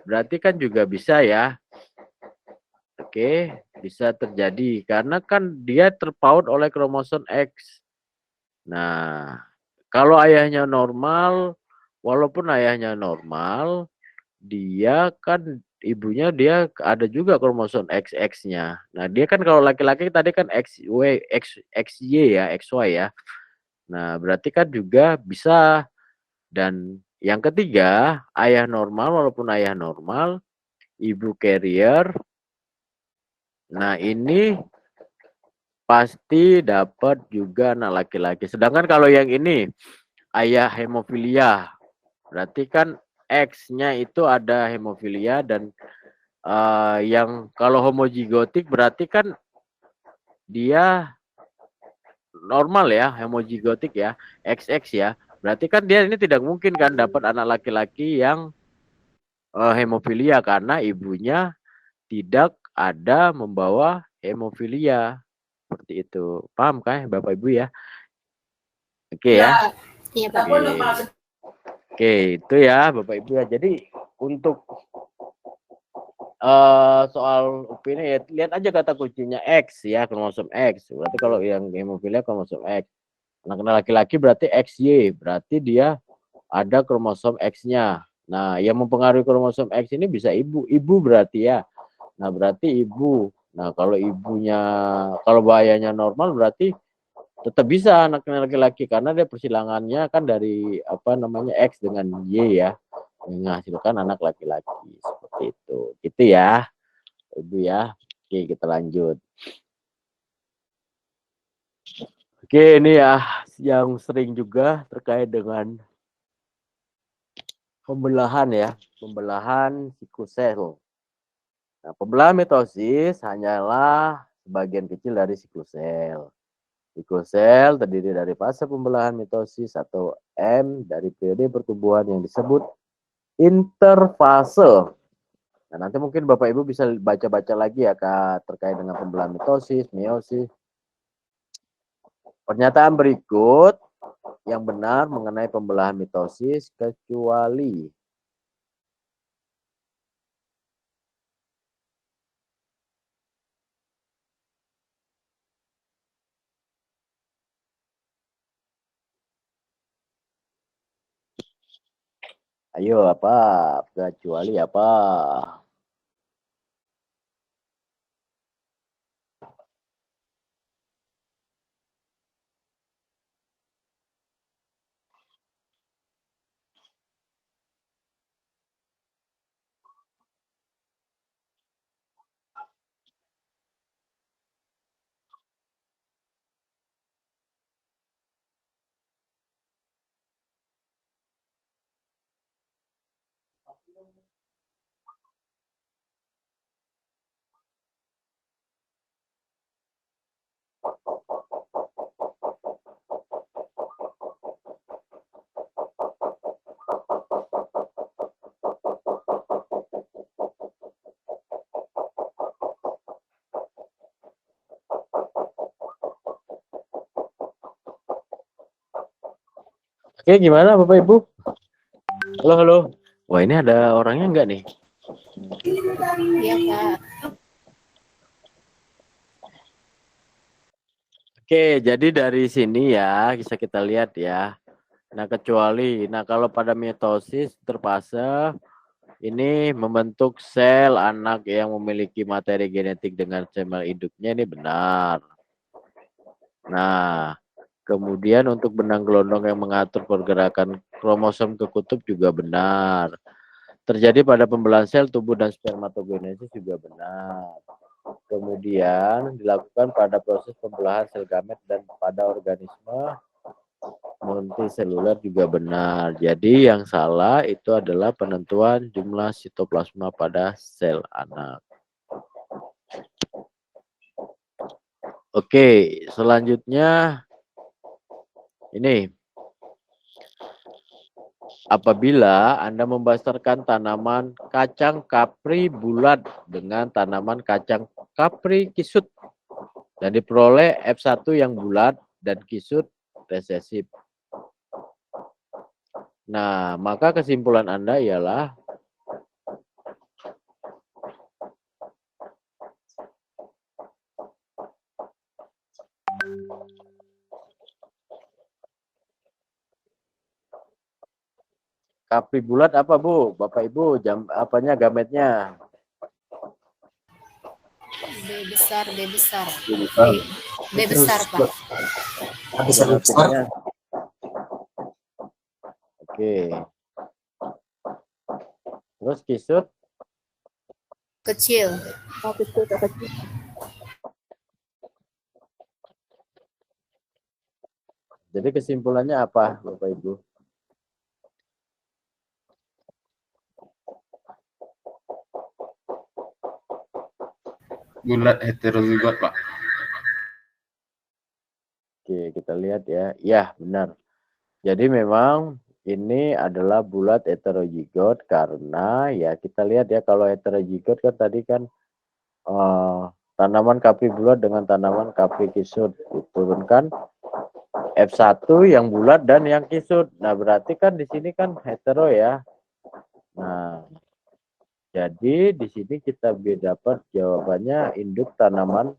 berarti kan juga bisa ya. Oke, bisa terjadi karena kan dia terpaut oleh kromosom X. Nah, kalau ayahnya normal, walaupun ayahnya normal, dia kan ibunya dia ada juga kromosom XX-nya. Nah, dia kan kalau laki-laki tadi kan XY ya, XY ya. Nah, berarti kan juga bisa. Dan yang ketiga, ayah normal walaupun ayah normal, ibu carrier. Nah, ini pasti dapat juga anak laki-laki. Sedangkan kalau yang ini ayah hemofilia, berarti kan X-nya itu ada hemofilia dan yang kalau homozigotik berarti kan dia normal ya, homozigotik ya, XX ya. Berarti kan dia ini tidak mungkin kan dapat anak laki-laki yang hemofilia karena ibunya tidak ada membawa hemofilia. Seperti itu. Paham kan Bapak Ibu ya? Oke ya. Iya, Pak. Oke, itu ya Bapak Ibu ya. Jadi untuk soal UP ini ya, lihat aja kata kuncinya X ya, kromosom X. Berarti kalau yang hemofilia kromosom X. Anak laki-laki berarti XY, berarti dia ada kromosom X-nya. Nah, yang mempengaruhi kromosom X ini bisa ibu berarti ya. Nah, berarti ibu. Nah, kalau ibunya, kalau bahayanya normal berarti tetap bisa anak laki-laki karena dia persilangannya kan dari apa namanya X dengan Y ya, menghasilkan anak laki-laki seperti itu. Gitu ya, Ibu ya. Oke, kita lanjut. Oke, ini ya yang sering juga terkait dengan pembelahan ya, pembelahan siklus. Nah, pembelahan mitosis hanyalah sebagian kecil dari siklus sel. Siklus sel terdiri dari fase pembelahan mitosis atau M dari periode pertumbuhan yang disebut interfase. Nah, nanti mungkin Bapak Ibu bisa baca-baca lagi ya Kak terkait dengan pembelahan mitosis, meiosis. Pernyataan berikut yang benar mengenai pembelahan mitosis kecuali ayo apa? Kecuali apa? Oke, gimana Bapak Ibu? Halo, halo. Wah, ini ada orangnya enggak nih? Iya, Pak. Oke, jadi dari sini ya bisa kita lihat ya. Nah, kalau pada mitosis terfase ini membentuk sel anak yang memiliki materi genetik dengan sel induknya ini benar. Nah, kemudian untuk benang gelondong yang mengatur pergerakan kromosom ke kutub juga benar. Terjadi pada pembelahan sel tubuh dan spermatogenesis juga benar. Kemudian dilakukan pada proses pembelahan sel gamet dan pada organisme multiseluler juga benar. Jadi yang salah itu adalah penentuan jumlah sitoplasma pada sel anak. Oke, selanjutnya ini. Apabila Anda membasarkan tanaman kacang kapri bulat dengan tanaman kacang kapri kisut dan diperoleh F1 yang bulat dan kisut resesif. Nah, maka kesimpulan Anda ialah kapri bulat apa, Bu? Bapak Ibu, gametnya? B besar, B besar. Besar. B besar, Pak. Bisa besar. Gametnya. Oke. Terus kisut? Kecil. Jadi kesimpulannya apa, Bapak Ibu? Bulat heterozigot, Pak. Oke, kita lihat ya. Ya, benar. Jadi memang ini adalah bulat heterozigot karena ya kita lihat ya kalau heterozigot kan tadi kan tanaman kapri bulat dengan tanaman kapri kisut diturunkan F1 yang bulat dan yang kisut. Nah, berarti kan di sini kan hetero ya. Nah, jadi di sini kita dapat jawabannya induk tanaman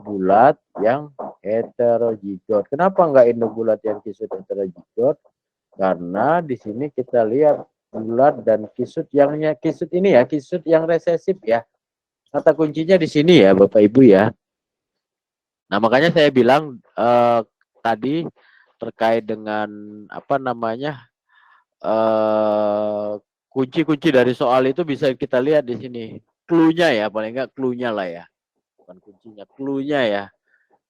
bulat yang heterozigot. Kenapa enggak induk bulat yang kisut heterozigot? Karena di sini kita lihat bulat dan kisut kisut ini ya, kisut yang resesif ya. Kata kuncinya di sini ya, Bapak Ibu ya. Nah, makanya saya bilang tadi terkait dengan apa namanya kunci-kunci dari soal itu bisa kita lihat di sini. Clue-nya ya, paling enggak clue-nya lah ya. Bukan kuncinya, clue-nya ya.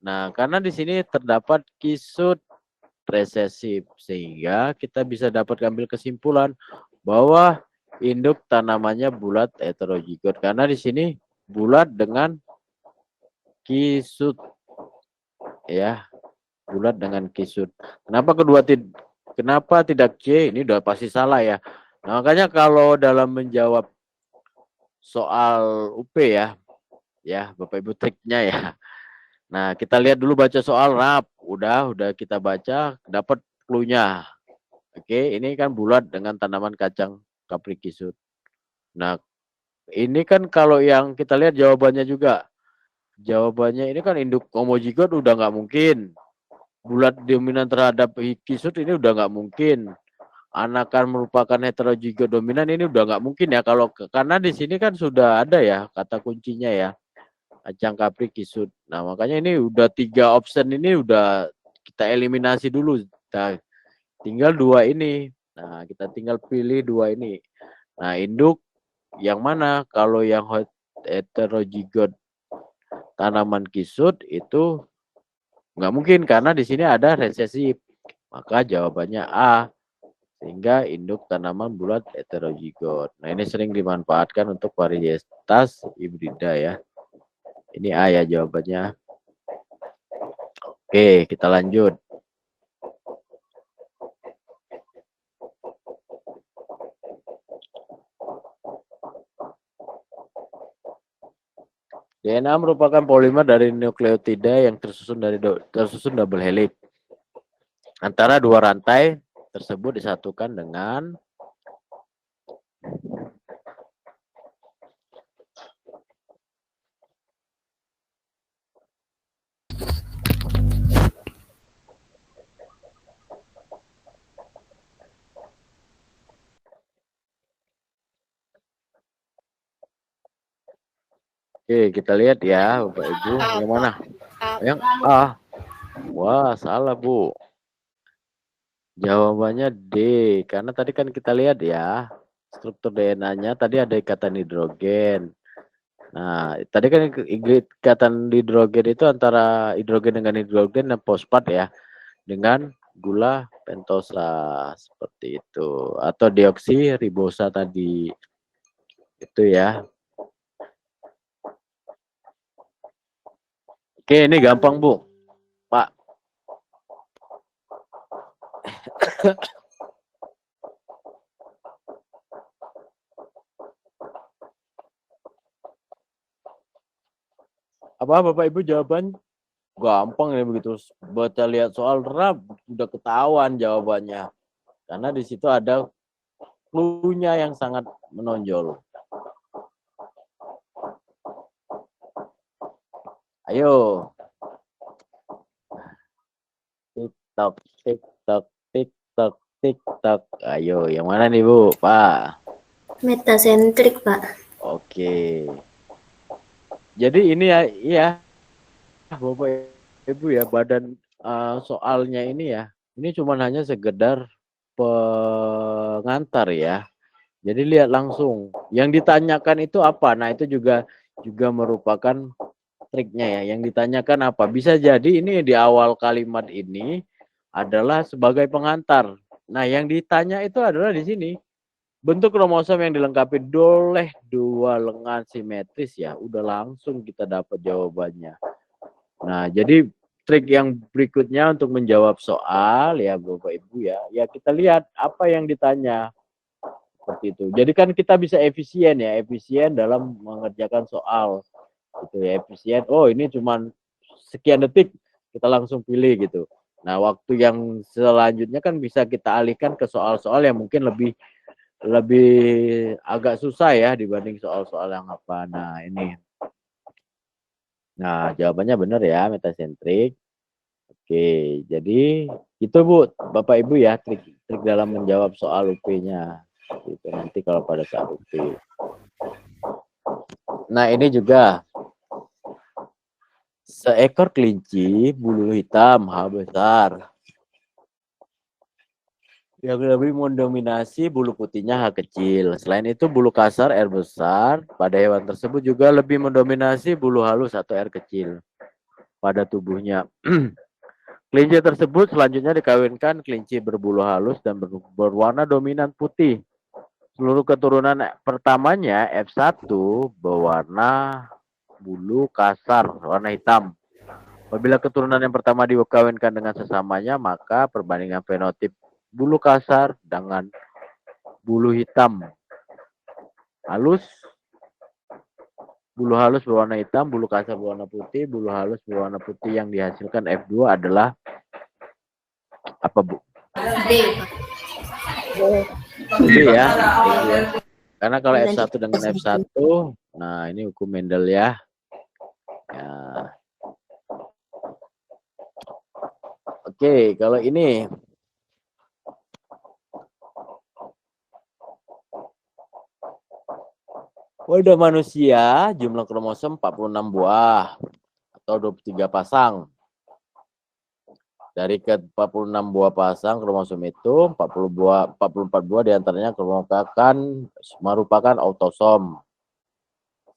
Nah, karena di sini terdapat kisut resesif sehingga kita bisa dapat ambil kesimpulan bahwa induk tanamannya bulat heterozigot karena di sini bulat dengan kisut ya, bulat dengan kisut. Kenapa tidak C? Ini udah pasti salah ya. Nah, makanya kalau dalam menjawab soal UP ya Bapak Ibu triknya ya. Nah, kita lihat dulu baca soal rap. Udah kita baca, dapat clue-nya. Oke, ini kan bulat dengan tanaman kacang kapri kisut. Nah, ini kan kalau yang kita lihat jawabannya juga. Jawabannya ini kan induk homozigot udah nggak mungkin. Bulat dominan terhadap kisut ini udah nggak mungkin. Anakan merupakan heterozigot dominan ini udah nggak mungkin ya kalau karena di sini kan sudah ada ya kata kuncinya ya. Kacang kapri kisut. Nah, makanya ini udah 3 option ini udah kita eliminasi dulu. Nah, tinggal 2 ini. Nah, kita tinggal pilih 2 ini. Nah, induk yang mana? Kalau yang heterozigot tanaman kisut itu nggak mungkin karena di sini ada resesif. Maka jawabannya A. Sehingga induk tanaman bulat heterozigot. Nah, ini sering dimanfaatkan untuk varietas hibrida ya. Ini A ya jawabannya. Oke, kita lanjut. DNA merupakan polimer dari nukleotida yang tersusun double helix. Antara 2 rantai tersebut disatukan dengan Oke, kita lihat ya, Bapak Ibu. Yang mana? Yang A. Wah, salah, Bu. Jawabannya D. Karena tadi kan kita lihat ya, struktur DNA-nya tadi ada ikatan hidrogen. Nah, tadi kan ikatan hidrogen itu antara hidrogen dengan hidrogen dan fosfat ya, dengan gula pentosa seperti itu, atau deoksiribosa tadi. Itu ya. Oke, ini gampang, Bu. Pak. Apa Bapak Ibu jawaban? Gampang ya begitu. Baca lihat soal rap udah ketahuan jawabannya. Karena di situ ada clue-nya yang sangat menonjol. Ayo. TikTok, TikTok, TikTok, TikTok. Ayo, yang mana nih Bu? Pak. Metasentrik, Pak. Oke. Jadi ini ya, iya. Bapak Ibu ya, badan soalnya ini ya. Ini cuma hanya sekedar pengantar ya. Jadi lihat langsung. Yang ditanyakan itu apa? Nah, itu juga merupakan triknya ya. Yang ditanyakan apa? Bisa jadi ini di awal kalimat ini adalah sebagai pengantar. Nah, yang ditanya itu adalah di sini. Bentuk kromosom yang dilengkapi oleh dua lengan simetris ya. Udah langsung kita dapat jawabannya. Nah, jadi trik yang berikutnya untuk menjawab soal ya Bapak Ibu ya. Ya kita lihat apa yang ditanya. Seperti itu. Jadi kan kita bisa efisien ya, efisien dalam mengerjakan soal. Gitu ya, efisien. Oh, ini cuman sekian detik kita langsung pilih gitu. Nah, waktu yang selanjutnya kan bisa kita alihkan ke soal-soal yang mungkin lebih agak susah ya dibanding soal-soal yang apa. Nah, ini. Nah, jawabannya benar ya, metasentrik. Oke, jadi itu Bu, Bapak Ibu ya, trik dalam menjawab soal UP-nya. Itu nanti kalau pada saat UP. Nah, ini juga seekor kelinci bulu hitam H besar yang lebih mendominasi bulu putihnya H kecil. Selain itu bulu kasar R besar pada hewan tersebut juga lebih mendominasi bulu halus atau R kecil pada tubuhnya. Kelinci tersebut selanjutnya dikawinkan kelinci berbulu halus dan berwarna dominan putih. Seluruh keturunan pertamanya F1 berwarna bulu kasar warna hitam. Apabila keturunan yang pertama dikawinkan dengan sesamanya, maka perbandingan fenotip bulu kasar dengan bulu hitam halus, bulu halus berwarna hitam, bulu kasar berwarna putih, bulu halus berwarna putih yang dihasilkan F2 adalah apa Bu? B. B ya. Karena kalau F1 dengan F1, nah ini hukum Mendel ya. Ya. Oke, kalau ini pada manusia jumlah kromosom 46 buah atau 23 pasang. Dari ke 46 buah pasang kromosom itu 44 buah diantaranya merupakan autosom.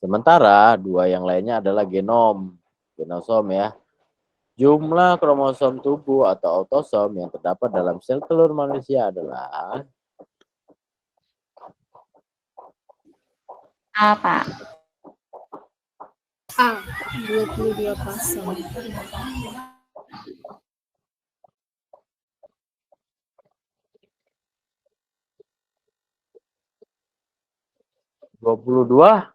Sementara dua yang lainnya adalah genosom ya. Jumlah kromosom tubuh atau autosom yang terdapat dalam sel telur manusia adalah apa? A. 22 pasang. 22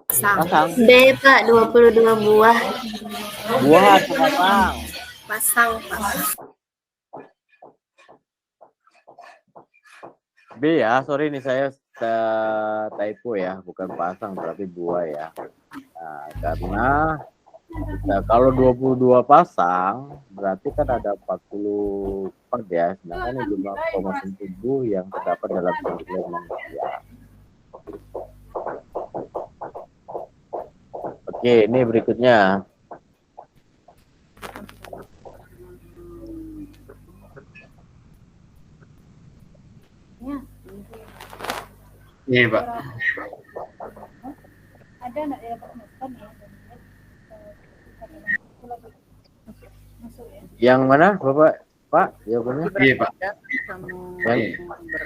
Pasang. B, Pak. 22 buah. buah atau pasang? Pasang, Pak. B ya, sorry nih saya typo ya, bukan pasang tapi buah ya. Nah, karena kalau 22 pasang berarti kan ada 44 ya, sedangkan jumlah kromosom tubuh yang terdapat dalam sel manusia. Oke, ini berikutnya. Iya, Pak. Ada anak ya Pak Maskan ya. Yang mana, Bapak? Pak, jawabannya? Iya, Pak. Yang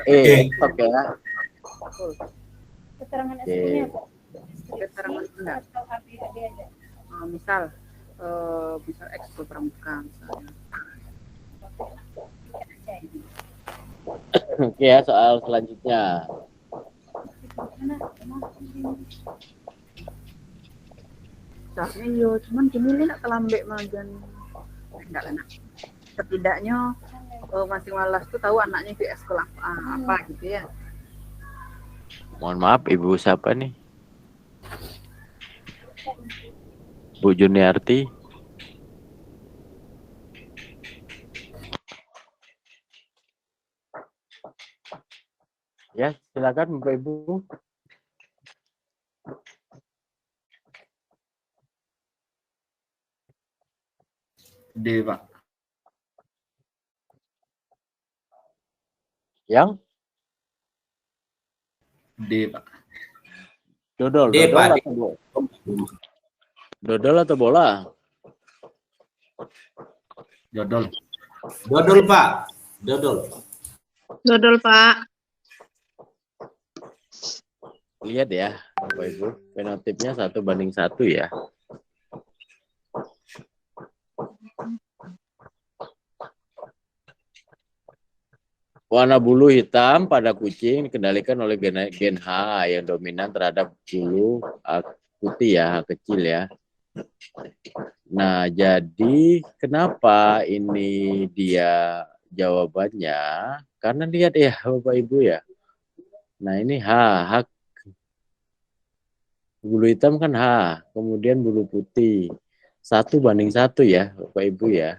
Iya. oke ya. Keterangan Oke. aslinya Pak. Keterangan enggak. Atau ABAD aja. Misal X pramuka misalnya. Oke ya, soal selanjutnya. Soalnya yo cuman gini nak kelambek magan. Enggak enak. Setidaknya masing malas tuh tahu anaknya di sekolah apa gitu ya. Mohon maaf, Ibu siapa nih? Bu Juniarti. Ya, silakan Bapak Ibu. D, Pak. Yang D, Pak. dodol, D, dodol Pak. atau bola? Dodol atau bola? Dodol. Dodol, Pak. Dodol. Dodol, Pak. Lihat ya, Bapak Ibu, fenotipnya 1:1 ya. Warna bulu hitam pada kucing dikendalikan oleh gen H yang dominan terhadap bulu putih ya, H kecil ya. Nah, jadi kenapa ini dia jawabannya? Karena lihat ya Bapak Ibu ya. Nah, ini H bulu hitam kan H, kemudian bulu putih 1:1 ya Bapak Ibu ya.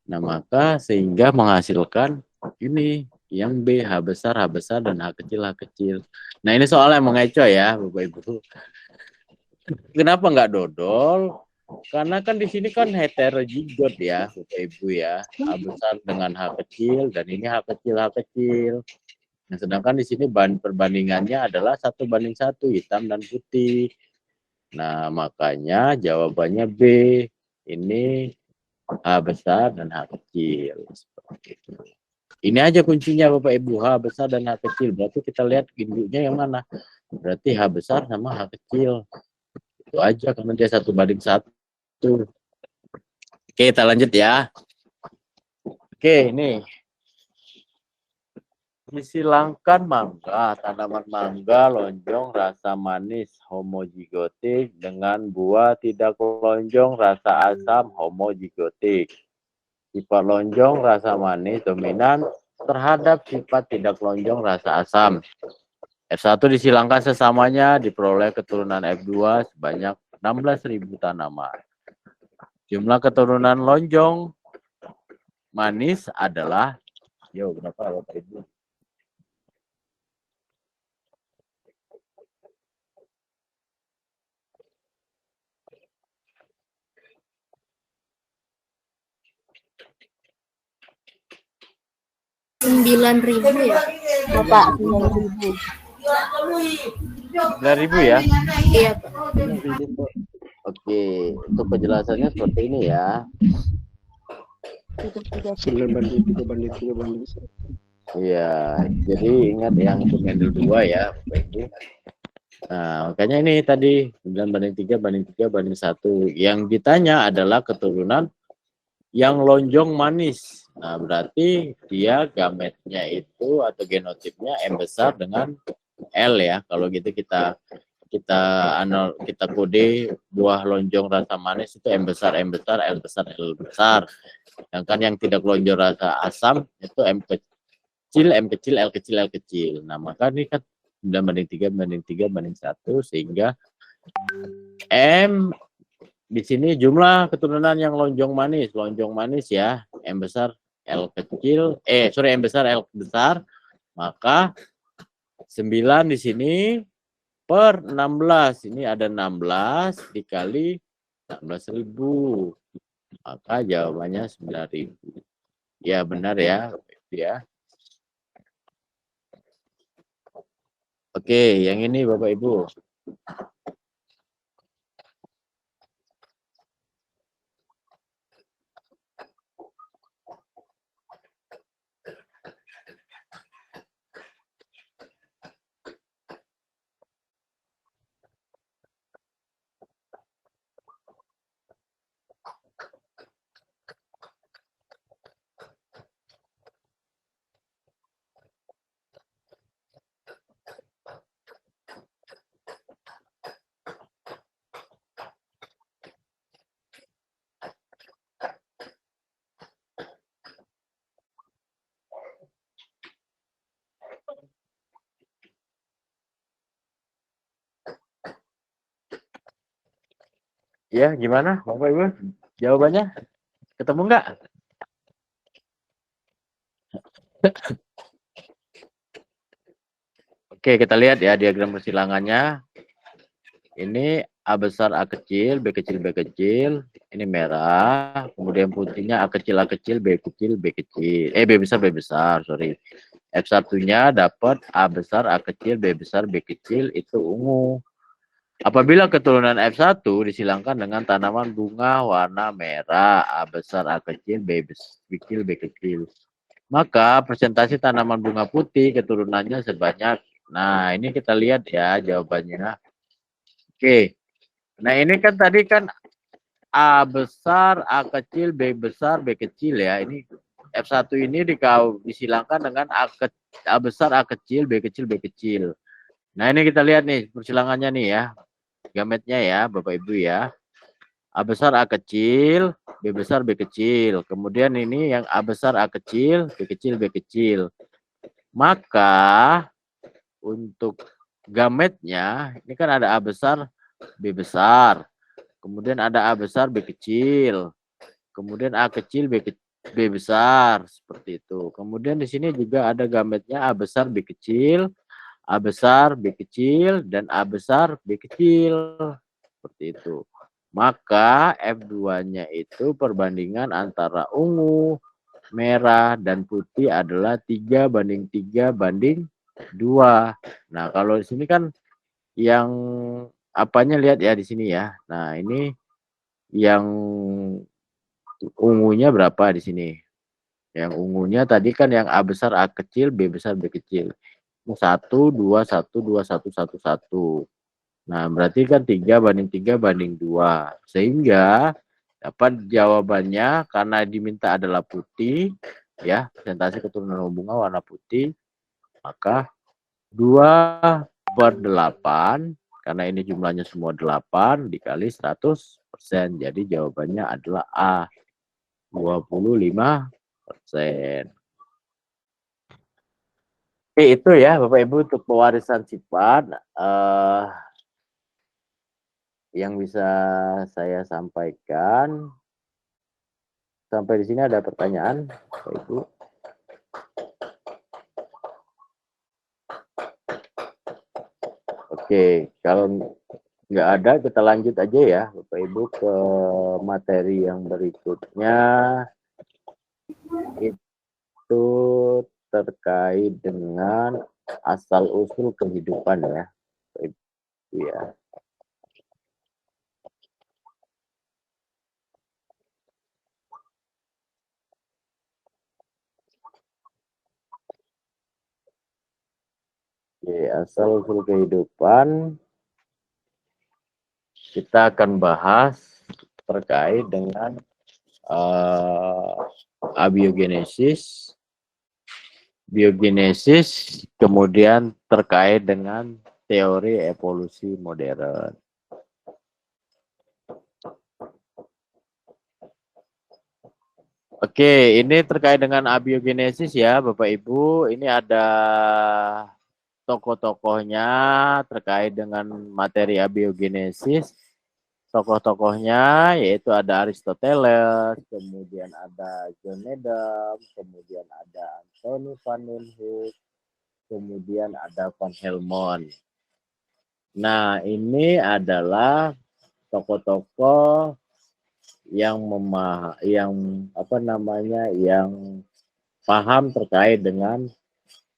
Nah, maka sehingga menghasilkan ini yang B, H besar, dan H kecil. Nah, ini soal yang mengecoh ya Bapak Ibu. Kenapa nggak dodol? Karena kan di sini kan heterozigot ya Bapak Ibu ya. H besar dengan H kecil, dan ini H kecil. Nah, sedangkan di sini perbandingannya adalah 1:1, hitam dan putih. Nah, makanya jawabannya B. Ini H besar dan H kecil. Seperti itu. Ini aja kuncinya Bapak Ibu, H besar dan H kecil. Berarti kita lihat induknya yang mana. Berarti H besar sama H kecil. Itu aja, karena dia 1:1. Oke, kita lanjut ya. Oke, ini. Disilangkan mangga, tanaman mangga lonjong rasa manis homozigotik dengan buah tidak lonjong rasa asam homozigotik. Sifat lonjong rasa manis dominan terhadap sifat tidak lonjong rasa asam. F1 disilangkan sesamanya, diperoleh keturunan F2 sebanyak 16.000 tanaman. Jumlah keturunan lonjong manis adalah, berapa Bapak Ibu? Rp9.000 ya, Bapak. 9.000 ya? Iya, Pak. Oke, untuk penjelasannya seperti ini ya. Iya, jadi ingat yang pemendel 2 ya, Bapak Ibu. Nah, makanya ini tadi 9:3:1. Yang ditanya adalah keturunan yang lonjong manis. Nah, berarti dia gametnya itu atau genotipnya M besar dengan L ya. Kalau gitu kita kode buah lonjong rasa manis itu M besar, L besar, L besar. Sedangkan yang tidak lonjong rasa asam itu M kecil, L kecil. Nah, maka ini kan 9:3:1 sehingga M di sini jumlah keturunan yang lonjong manis ya, M besar, M besar, L besar, maka 9 di sini per 16. Ini ada 16 dikali 16.000. Maka jawabannya 9.000. Ya benar ya. Ya. Oke, yang ini Bapak Ibu. Ya, gimana Bapak Ibu? Jawabannya ketemu nggak? Oke, kita lihat ya diagram persilangannya. Ini A besar, A kecil, B kecil, B kecil. Ini merah. Kemudian putihnya A kecil, A kecil, B kecil, B kecil. B besar, B besar, sorry. F1-nya dapat A besar, A kecil, B besar, B kecil, itu ungu. Apabila keturunan F1 disilangkan dengan tanaman bunga warna merah, A besar, A kecil, B kecil, B kecil. Maka presentasi tanaman bunga putih keturunannya sebanyak. Nah, ini kita lihat ya jawabannya. Oke. Nah, ini kan tadi kan A besar, A kecil, B besar, B kecil ya. Ini F1 ini disilangkan dengan A besar, A kecil, B kecil, B kecil. Nah, ini kita lihat nih persilangannya nih ya. Gametnya ya, Bapak Ibu ya. A besar, A kecil, B besar, B kecil. Kemudian ini yang A besar, A kecil, B kecil, B kecil. Maka untuk gametnya, ini kan ada A besar, B besar. Kemudian ada A besar, B kecil. Kemudian A kecil, B besar. Seperti itu. Kemudian di sini juga ada gametnya A besar, B kecil. A besar, B kecil, dan A besar, B kecil. Seperti itu. Maka F2-nya itu perbandingan antara ungu, merah, dan putih adalah 3:3:2. Nah, kalau di sini kan yang apanya lihat ya di sini ya. Nah, ini yang ungunya berapa di sini? Yang ungunya tadi kan yang A besar, A kecil, B besar, B kecil. 1, 2, 1, 2, 1, 1, 1. Nah, berarti kan 3:3:2. Sehingga dapat jawabannya karena diminta adalah putih, ya, presentasi keturunan bunga warna putih, maka 2/8, karena ini jumlahnya semua 8, dikali 100%. Jadi jawabannya adalah A, 25%. Oke, itu ya Bapak Ibu untuk pewarisan sifat yang bisa saya sampaikan. Sampai di sini ada pertanyaan Bapak Ibu? Oke, kalau nggak ada kita lanjut aja ya Bapak Ibu ke materi yang berikutnya. Itu terkait dengan asal-usul kehidupan ya, ya. Oke, asal-usul kehidupan kita akan bahas terkait dengan abiogenesis, biogenesis, kemudian terkait dengan teori evolusi modern. Oke, ini terkait dengan abiogenesis ya Bapak Ibu. Ini ada tokoh-tokohnya terkait dengan materi abiogenesis. Tokoh-tokohnya yaitu ada Aristoteles, kemudian ada John Needham, kemudian ada Anthony van Leeuwenhoek, kemudian ada Van Helmont. Nah, ini adalah tokoh-tokoh yang yang paham terkait dengan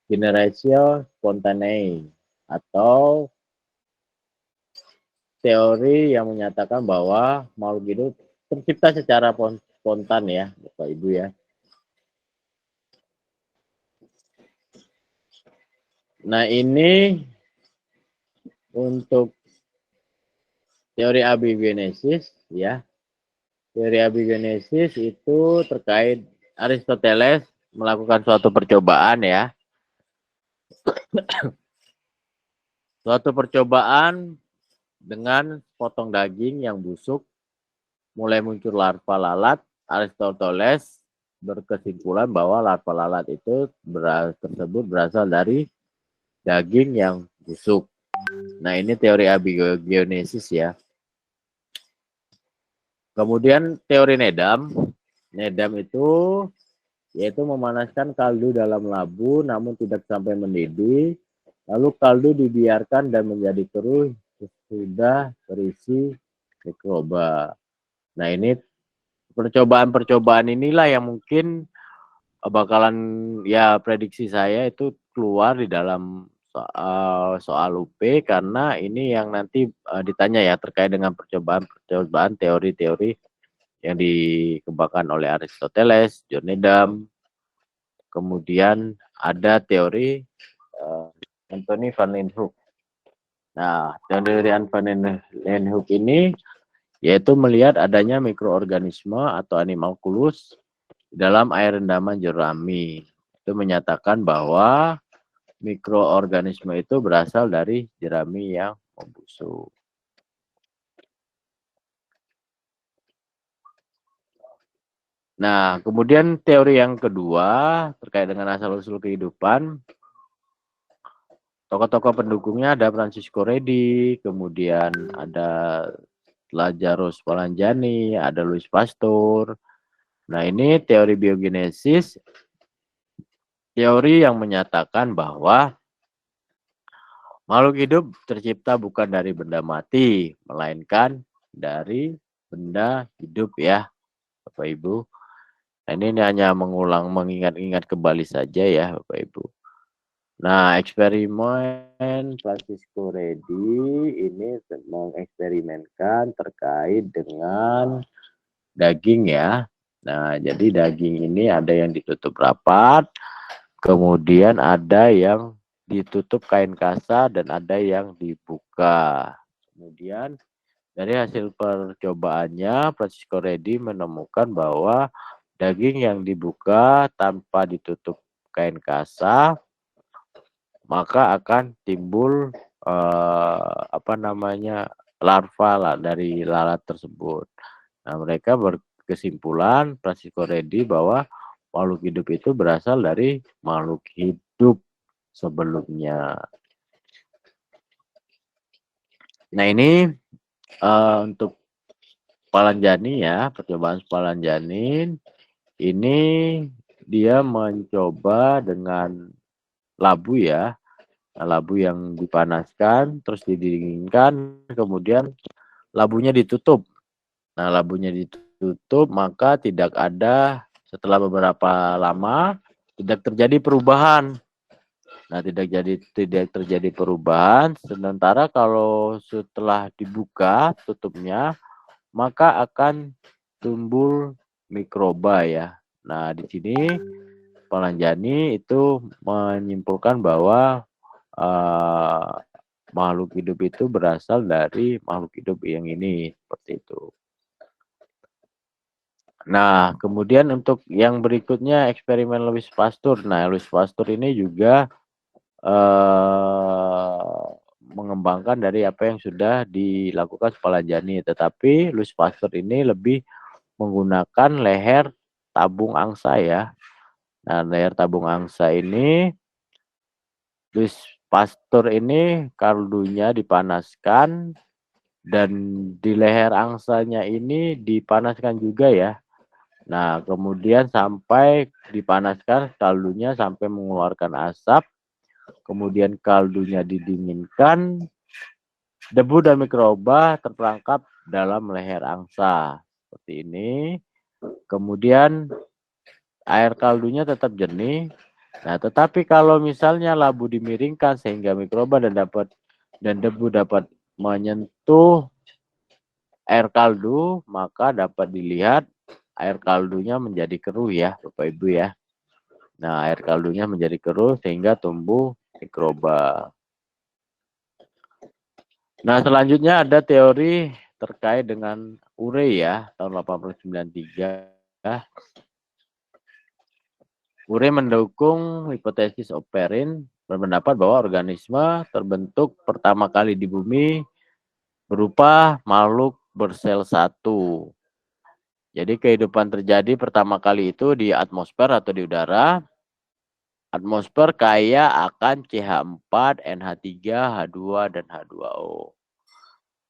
generatio spontanei atau teori yang menyatakan bahwa makhluk hidup tercipta secara spontan ya, Bapak Ibu ya. Nah, ini untuk teori abiogenesis ya. Teori abiogenesis itu terkait Aristoteles melakukan suatu percobaan ya. Suatu percobaan dengan potong daging yang busuk, mulai muncul larva lalat. Aristoteles berkesimpulan bahwa larva lalat itu tersebut berasal dari daging yang busuk. Nah, ini teori abiogenesis ya. Kemudian teori Nedam. Nedam itu yaitu memanaskan kaldu dalam labu namun tidak sampai mendidih. Lalu kaldu dibiarkan dan menjadi keruh sudah berisi mikroba. Nah, ini percobaan-percobaan inilah yang mungkin bakalan ya prediksi saya itu keluar di dalam soal UP, karena ini yang nanti ditanya ya terkait dengan percobaan teori-teori yang dikembangkan oleh Aristoteles, John Needham. Kemudian ada teori Anthony van Leeuwenhoek. Nah, teori van Leeuwenhoek ini yaitu melihat adanya mikroorganisme atau animalculus dalam air rendaman jerami. Itu menyatakan bahwa mikroorganisme itu berasal dari jerami yang membusuk. Nah, kemudian teori yang kedua terkait dengan asal-usul kehidupan. Tokoh-tokoh pendukungnya ada Francisco Redi, kemudian ada Lazzaro Spallanzani, ada Louis Pasteur. Nah, ini teori biogenesis, teori yang menyatakan bahwa makhluk hidup tercipta bukan dari benda mati, melainkan dari benda hidup ya, Bapak Ibu. Nah, ini hanya mengingat-ingat kembali saja ya, Bapak Ibu. Nah, eksperimen Francisco Redi ini mengeksperimenkan terkait dengan daging ya. Nah, jadi daging ini ada yang ditutup rapat, kemudian ada yang ditutup kain kasa, dan ada yang dibuka. Kemudian dari hasil percobaannya, Francisco Redi menemukan bahwa daging yang dibuka tanpa ditutup kain kasa, maka akan timbul larva dari lalat tersebut. Nah, mereka berkesimpulan Francisco Redi bahwa makhluk hidup itu berasal dari makhluk hidup sebelumnya. Nah, ini untuk Spallanzani ya, percobaan Spallanzani ini dia mencoba dengan labu ya. Nah, labu yang dipanaskan terus didinginkan, kemudian labunya ditutup. Nah, labunya ditutup, maka setelah beberapa lama tidak terjadi perubahan. Nah, tidak terjadi perubahan. Sementara kalau setelah dibuka tutupnya, maka akan tumbuh mikroba ya. Nah, di sini Spallanzani itu menyimpulkan bahwa makhluk hidup itu berasal dari makhluk hidup yang ini, seperti itu. Nah, kemudian untuk yang berikutnya eksperimen Louis Pasteur. Nah, Louis Pasteur ini juga mengembangkan dari apa yang sudah dilakukan Spallanzani, tetapi Louis Pasteur ini lebih menggunakan leher tabung angsa ya. Nah, leher tabung angsa ini, Louis Pasteur ini kaldunya dipanaskan, dan di leher angsanya ini dipanaskan juga ya. Nah, kemudian sampai dipanaskan kaldunya sampai mengeluarkan asap, kemudian kaldunya didinginkan, Debu dan mikroba terperangkap dalam leher angsa. Seperti ini. Kemudian air kaldunya tetap jernih. Nah, tetapi kalau misalnya labu dimiringkan sehingga mikroba dan debu dapat menyentuh air kaldu, maka dapat dilihat air kaldunya menjadi keruh ya, Bapak Ibu ya. Nah, air kaldunya menjadi keruh sehingga tumbuh mikroba. Nah, selanjutnya ada teori terkait dengan Urey ya, tahun 1893. Urey mendukung hipotesis Oparin, berpendapat bahwa organisme terbentuk pertama kali di bumi berupa makhluk bersel satu. Jadi kehidupan terjadi pertama kali itu di atmosfer atau di udara. Atmosfer kaya akan CH4, NH3, H2, dan H2O.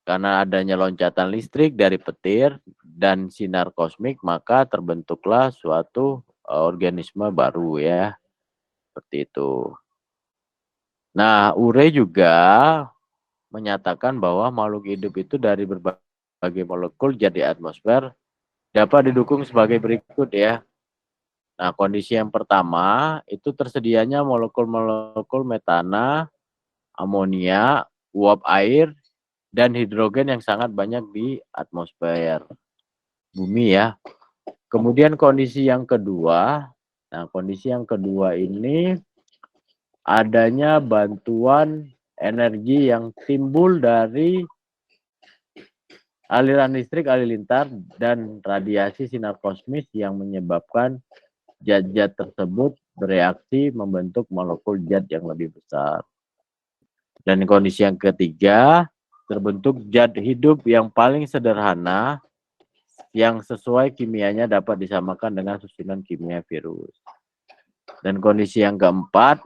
Karena adanya loncatan listrik dari petir dan sinar kosmik, maka terbentuklah suatu organisme baru ya. Seperti itu. Nah, Urey juga menyatakan bahwa makhluk hidup itu dari berbagai molekul zat di atmosfer dapat didukung sebagai berikut ya. Nah, kondisi yang pertama itu tersedianya molekul-molekul metana, amonia, uap air, dan hidrogen yang sangat banyak di atmosfer bumi ya. Kemudian kondisi yang kedua, nah kondisi yang kedua ini adanya bantuan energi yang timbul dari aliran listrik halilintar dan radiasi sinar kosmis yang menyebabkan zat-zat tersebut bereaksi membentuk molekul zat yang lebih besar. Dan kondisi yang ketiga, terbentuk zat hidup yang paling sederhana yang sesuai kimianya dapat disamakan dengan susunan kimia virus. Dan kondisi yang keempat,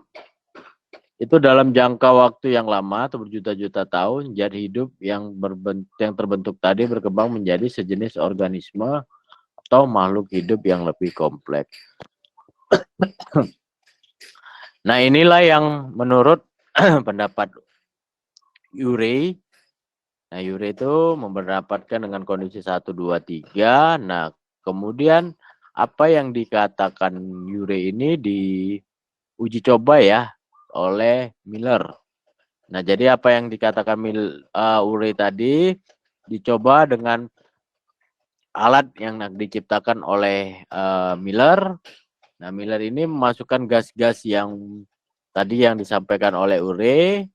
itu dalam jangka waktu yang lama atau berjuta-juta tahun, zat hidup yang terbentuk tadi berkembang menjadi sejenis organisme atau makhluk hidup yang lebih kompleks. Nah, inilah yang menurut pendapat Urey. Nah, Urey itu mendapatkan dengan kondisi 1, 2, 3. Nah, kemudian apa yang dikatakan Urey ini diuji coba ya oleh Miller. Nah, jadi apa yang dikatakan Urey tadi dicoba dengan alat yang diciptakan oleh Miller. Nah, Miller ini memasukkan gas-gas yang tadi yang disampaikan oleh Urey,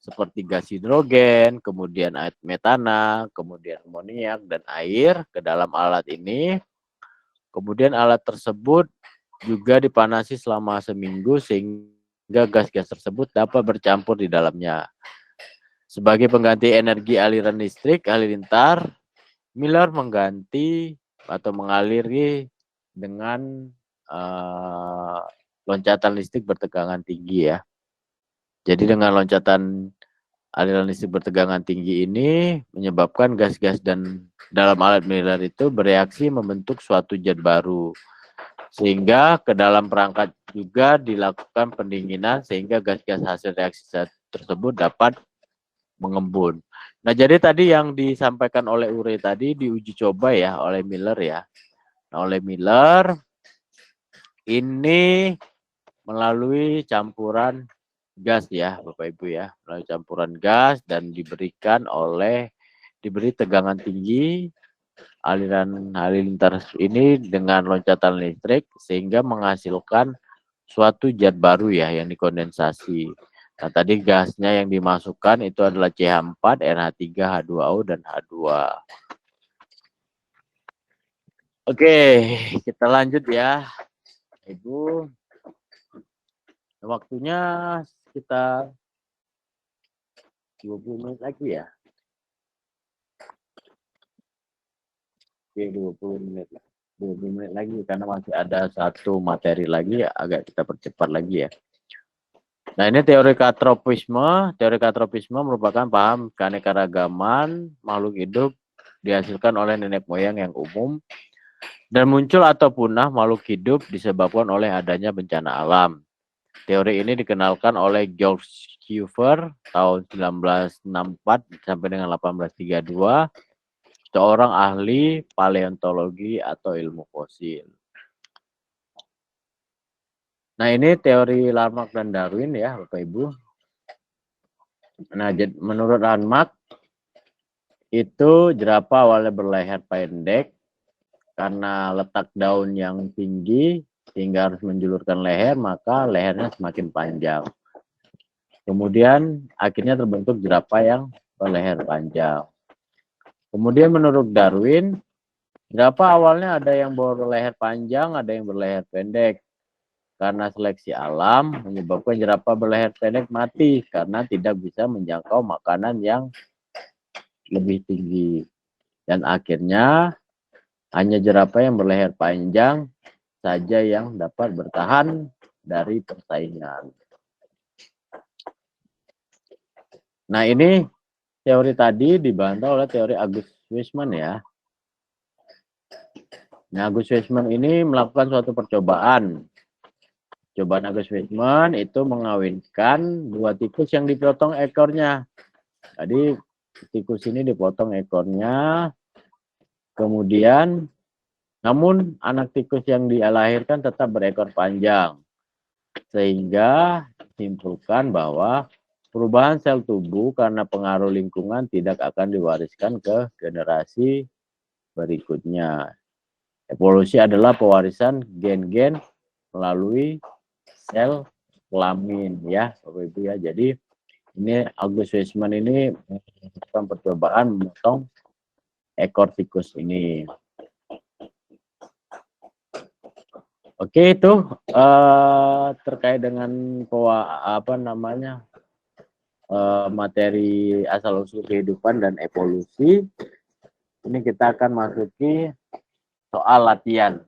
seperti gas hidrogen, kemudian air metana, kemudian amoniak, dan air ke dalam alat ini. Kemudian alat tersebut juga dipanasi selama seminggu sehingga gas-gas tersebut dapat bercampur di dalamnya. Sebagai pengganti energi aliran listrik halilintar, Miller mengganti atau mengaliri dengan loncatan listrik bertegangan tinggi ya. Jadi dengan loncatan aliran listrik bertegangan tinggi ini menyebabkan gas-gas dan dalam alat Miller itu bereaksi membentuk suatu zat baru. Sehingga ke dalam perangkat juga dilakukan pendinginan sehingga gas-gas hasil reaksi tersebut dapat mengembun. Nah, jadi tadi yang disampaikan oleh Urey tadi diuji coba ya oleh Miller ya. Nah, oleh Miller ini melalui campuran gas ya Bapak Ibu ya, melalui campuran gas dan diberi tegangan tinggi aliran halilintar ini dengan loncatan listrik sehingga menghasilkan suatu zat baru ya yang dikondensasi. Nah, tadi gasnya yang dimasukkan itu adalah CH4, NH3, H2O, dan H2. Oke, kita lanjut ya Ibu. Waktunya sekitar 20 menit lagi ya. Oke, 20 menit lah. 20 menit lagi karena masih ada satu materi lagi agak kita percepat lagi ya. Nah, ini teori katropisme. Teori katropisme merupakan paham keanekaragaman makhluk hidup dihasilkan oleh nenek moyang yang umum dan muncul atau punah makhluk hidup disebabkan oleh adanya bencana alam. Teori ini dikenalkan oleh George Cuvier tahun 1964 sampai dengan 1832, seorang ahli paleontologi atau ilmu fosil. Nah, ini teori Lamarck dan Darwin ya, Bapak Ibu. Nah, menurut Lamarck itu jerapah awalnya berleher pendek karena letak daun yang tinggi sehingga harus menjulurkan leher, maka lehernya semakin panjang. Kemudian akhirnya terbentuk jerapah yang berleher panjang. Kemudian menurut Darwin, jerapah awalnya ada yang berleher panjang, ada yang berleher pendek. Karena seleksi alam menyebabkan jerapah berleher pendek mati karena tidak bisa menjangkau makanan yang lebih tinggi. Dan akhirnya hanya jerapah yang berleher panjang saja yang dapat bertahan dari persaingan. Nah, ini teori tadi dibantah oleh teori August Weismann ya. Nah, August Weismann ini melakukan suatu percobaan. Cobaan August Weismann itu mengawinkan 2 tikus yang dipotong ekornya. Jadi tikus ini dipotong ekornya, kemudian namun anak tikus yang dilahirkan tetap berekor panjang. Sehingga disimpulkan bahwa perubahan sel tubuh karena pengaruh lingkungan tidak akan diwariskan ke generasi berikutnya. Evolusi adalah pewarisan gen-gen melalui sel kelamin ya, Bapak Ibu ya. Jadi ini August Weismann ini melakukan percobaan memotong ekor tikus ini. Oke, itu terkait dengan materi asal-usul kehidupan dan evolusi. Ini kita akan masuki soal latihan.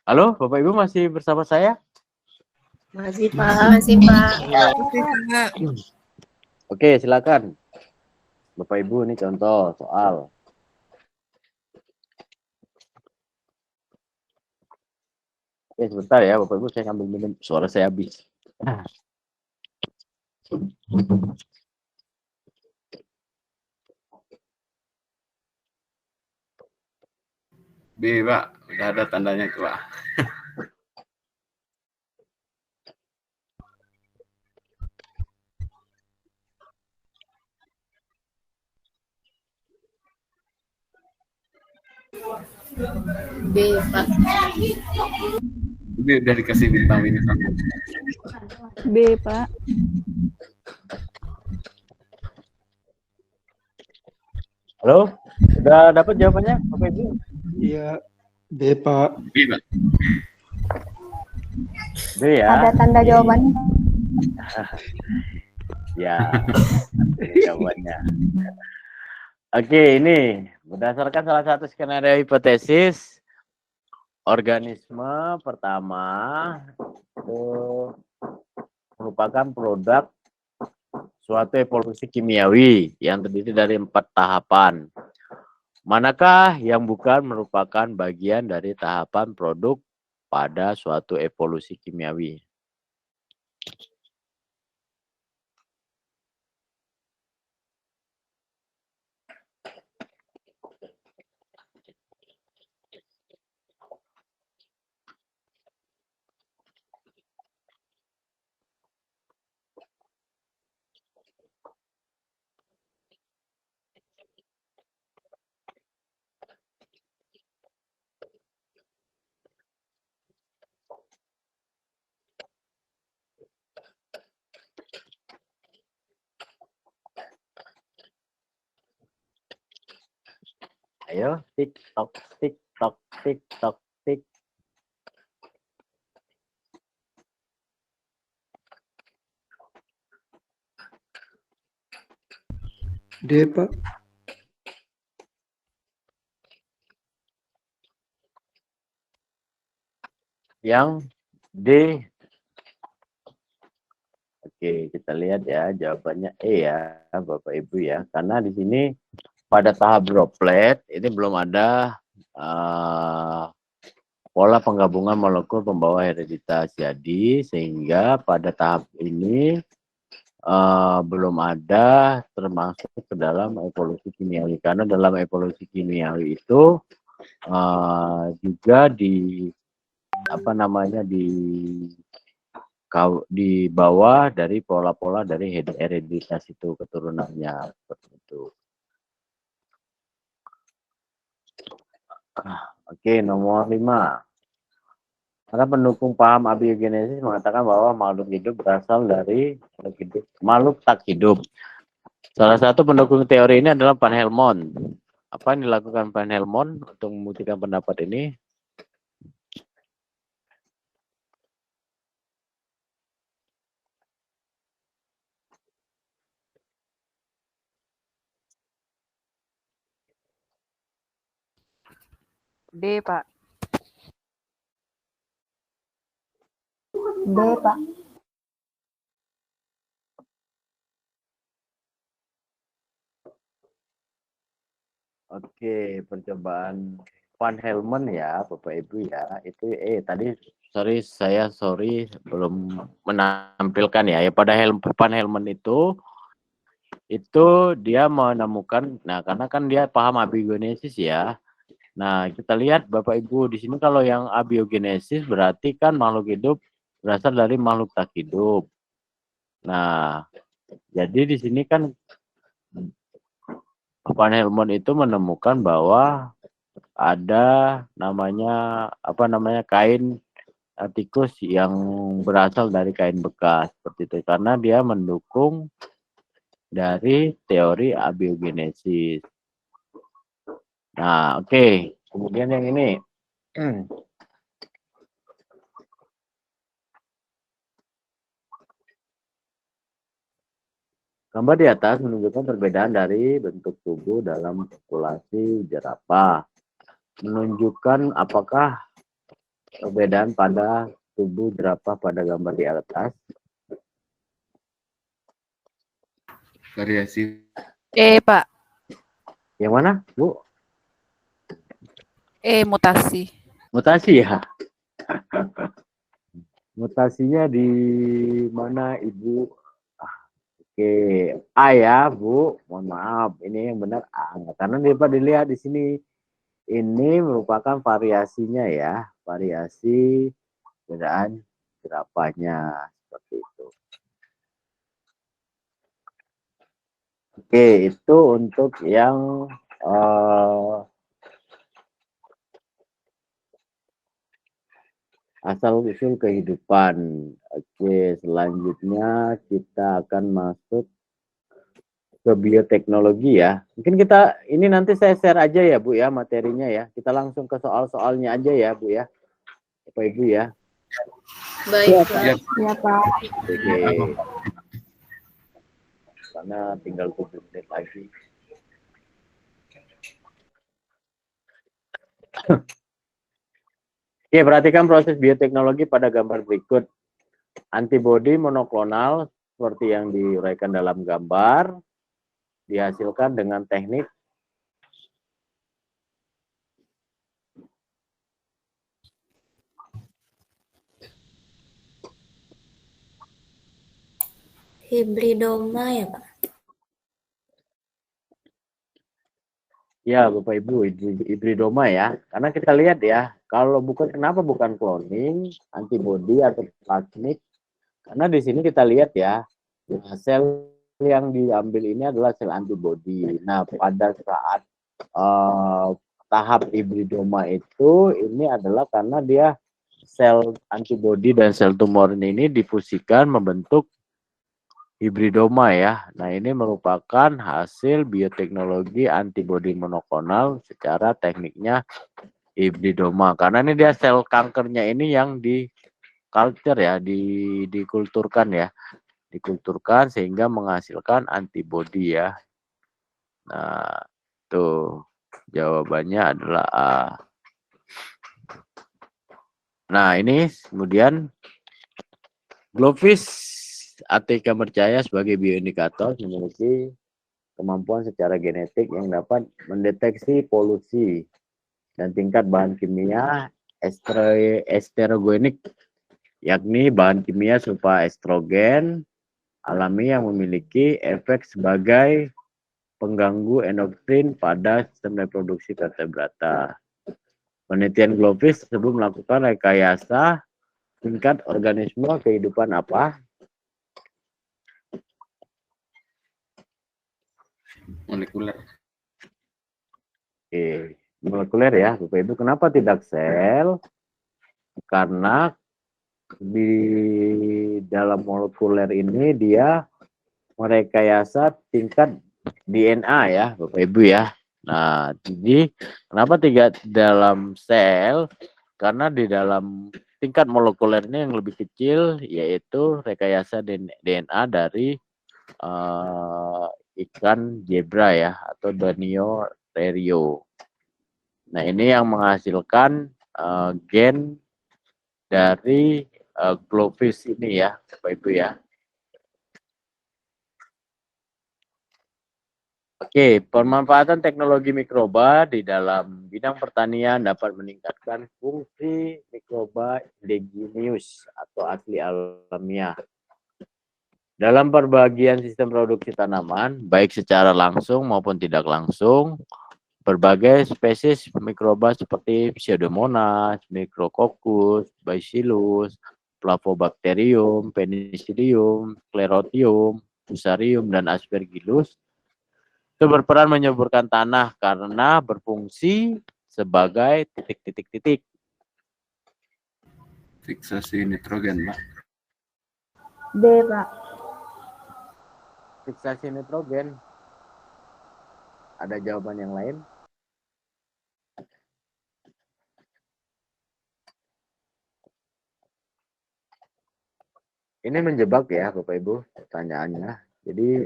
Halo, Bapak Ibu masih bersama saya? Masih Pak. Masih Pak. Oke, silakan. Bapak Ibu, ini contoh soal. Oke, sebentar ya Bapak Ibu, saya ambil minum, suara saya habis. B, Pak. Udah ada tandanya tuh, Pak. B Pak. B udah dikasih bintang ini. B, Pak. Halo, udah dapat jawabannya Bapak Ibu? Iya, B, Pak. B, Pak. B ya. Ada tanda jawabannya. Ya, jawabannya. Oke, ini berdasarkan salah satu skenario hipotesis, organisme pertama itu merupakan produk suatu evolusi kimiawi yang terdiri dari 4 tahapan. Manakah yang bukan merupakan bagian dari tahapan produk pada suatu evolusi kimiawi? Ayo, tik tok, tik tok, tik tok, tik. D, Pak. Yang D. Oke, kita lihat ya jawabannya E ya, Bapak Ibu ya. Karena di sini pada tahap droplet ini belum ada pola penggabungan molekul pembawa hereditas. Jadi sehingga pada tahap ini belum ada termasuk ke dalam evolusi kimiawi, karena dalam evolusi kimiawi itu juga di bawah dari pola-pola dari hereditas itu keturunannya seperti itu. Oke, nomor 5. Para pendukung paham abiogenesis mengatakan bahwa makhluk hidup berasal dari makhluk tak hidup. Salah satu pendukung teori ini adalah Van Helmont. Apa yang dilakukan Van Helmont untuk membuktikan pendapat ini? D, Pak. B, Pak. Oke, percobaan Van Helmont ya, Bapak Ibu ya. Itu tadi sorry belum menampilkan ya. Pada Van Helmont itu dia menemukan, nah karena kan dia paham abiogenesis ya. Nah, kita lihat Bapak Ibu di sini kalau yang abiogenesis berarti kan makhluk hidup berasal dari makhluk tak hidup. Nah, jadi di sini kan Van Helmont itu menemukan bahwa ada kain tikus yang berasal dari kain bekas seperti itu, karena dia mendukung dari teori abiogenesis. Nah, oke. Kemudian yang ini. Gambar di atas menunjukkan perbedaan dari bentuk tubuh dalam populasi jerapah. Menunjukkan apakah perbedaan pada tubuh jerapah pada gambar di atas? Variasi. Pak. Yang mana, Bu? Mutasi. Mutasi ya? Mutasinya di mana, Ibu? Oke, A ya, Bu. Mohon maaf, ini yang benar A. Karena dapat dilihat di sini, ini merupakan variasinya ya, variasi perbedaan jerapahnya seperti itu. Oke, itu untuk yang asal-usul kehidupan. Oke, selanjutnya kita akan masuk ke bioteknologi ya. Mungkin ini nanti saya share aja ya Bu ya materinya ya. Kita langsung ke soal-soalnya aja ya Bu ya. Bapak Ibu ya. Baik, Pak. Ya, Pak. Oke. Karena tinggal 7 menit lagi. Oke, perhatikan proses bioteknologi pada gambar berikut. Antibodi monoklonal seperti yang diuraikan dalam gambar dihasilkan dengan teknik Hibridoma ya, Pak? ya Bapak Ibu, hibridoma ya. Karena kita lihat ya, kenapa bukan cloning, antibodi atau plasmid? Karena di sini kita lihat ya, sel yang diambil ini adalah sel antibodi. Nah, pada saat tahap hibridoma itu, ini adalah karena dia sel antibodi dan sel tumor ini difusikan membentuk hibridoma ya. Nah, ini merupakan hasil bioteknologi antibodi monoklonal secara tekniknya hibridoma. Karena ini dia sel kankernya ini yang di culture ya, dikulturkan ya. Dikulturkan sehingga menghasilkan antibodi ya. Nah, tuh jawabannya adalah A. Nah, ini kemudian Glowfish ATK percaya sebagai bioindikator memiliki kemampuan secara genetik yang dapat mendeteksi polusi dan tingkat bahan kimia esterogenik, yakni bahan kimia serupa estrogen alami yang memiliki efek sebagai pengganggu endokrin pada sistem reproduksi vertebrata. Penelitian Glovis tersebut melakukan rekayasa tingkat organisme kehidupan apa? Molekuler. Oke, molekuler ya, Bapak Ibu. Kenapa tidak sel? Karena di dalam molekuler ini dia merekayasa tingkat DNA ya, Bapak Ibu ya. Nah, jadi kenapa tidak dalam sel? Karena di dalam tingkat molekulernya yang lebih kecil, yaitu rekayasa DNA dari ikan zebra ya, atau Danio rerio. Nah, ini yang menghasilkan gen dari Glovis ini ya, Bapak Ibu ya. Oke, pemanfaatan teknologi mikroba di dalam bidang pertanian dapat meningkatkan fungsi mikroba indigenous atau asli alamiah. Dalam perbagian sistem produksi tanaman, baik secara langsung maupun tidak langsung, berbagai spesies mikroba seperti Pseudomonas, Micrococcus, Bacillus, Flavobacterium, Penicillium, Sclerotium, Fusarium, dan Aspergillus itu berperan menyuburkan tanah karena berfungsi sebagai titik-titik-titik. Fiksasi nitrogen, Pak. D, Pak. Fiksasi nitrogen. Ada jawaban yang lain? Ini menjebak ya, Bapak Ibu, pertanyaannya. Jadi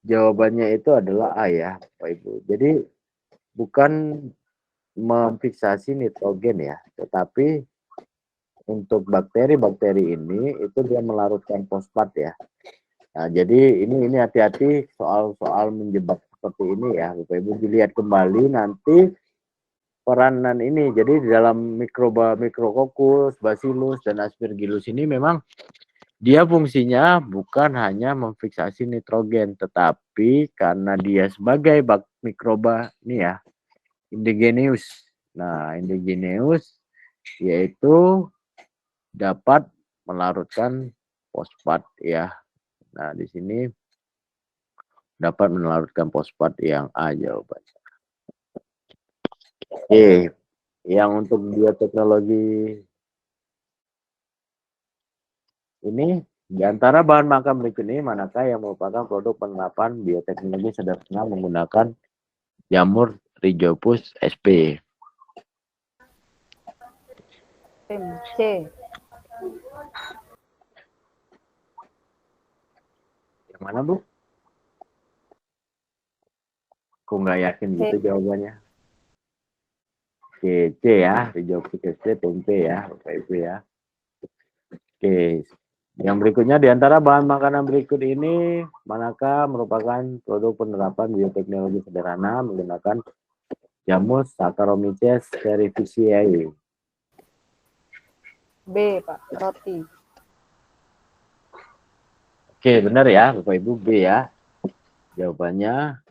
jawabannya itu adalah A ya, Bapak Ibu. Jadi bukan memfiksasi nitrogen ya, tetapi untuk bakteri-bakteri ini itu dia melarutkan fosfat ya. Nah, jadi ini hati-hati soal menjebak seperti ini ya, Bapak Ibu. Dilihat kembali nanti peranan ini. Jadi di dalam mikroba Micrococcus, Bacillus, dan Aspergillus ini memang dia fungsinya bukan hanya memfiksasi nitrogen, tetapi karena dia sebagai mikroba ini ya, indigenous. Nah, indigenous yaitu dapat melarutkan fosfat ya. Nah, di sini dapat melarutkan fosfat yang A jawabannya. Oke, yang untuk bioteknologi ini, di antara bahan makan berikut ini, manakah yang merupakan produk penerapan bioteknologi sederhana menggunakan jamur Rhizopus sp? C. Yang mana, Bu? Aku nggak yakin gitu jawabannya. Oke, C ya, Rhizopus sp, tempe ya, Bapak Ibu ya. Oke, yang berikutnya, di antara bahan makanan berikut ini, manakah merupakan produk penerapan bioteknologi sederhana menggunakan jamur Saccharomyces cerevisiae? B, Pak. Roti. Oke, benar ya, Bapak Ibu, B ya jawabannya.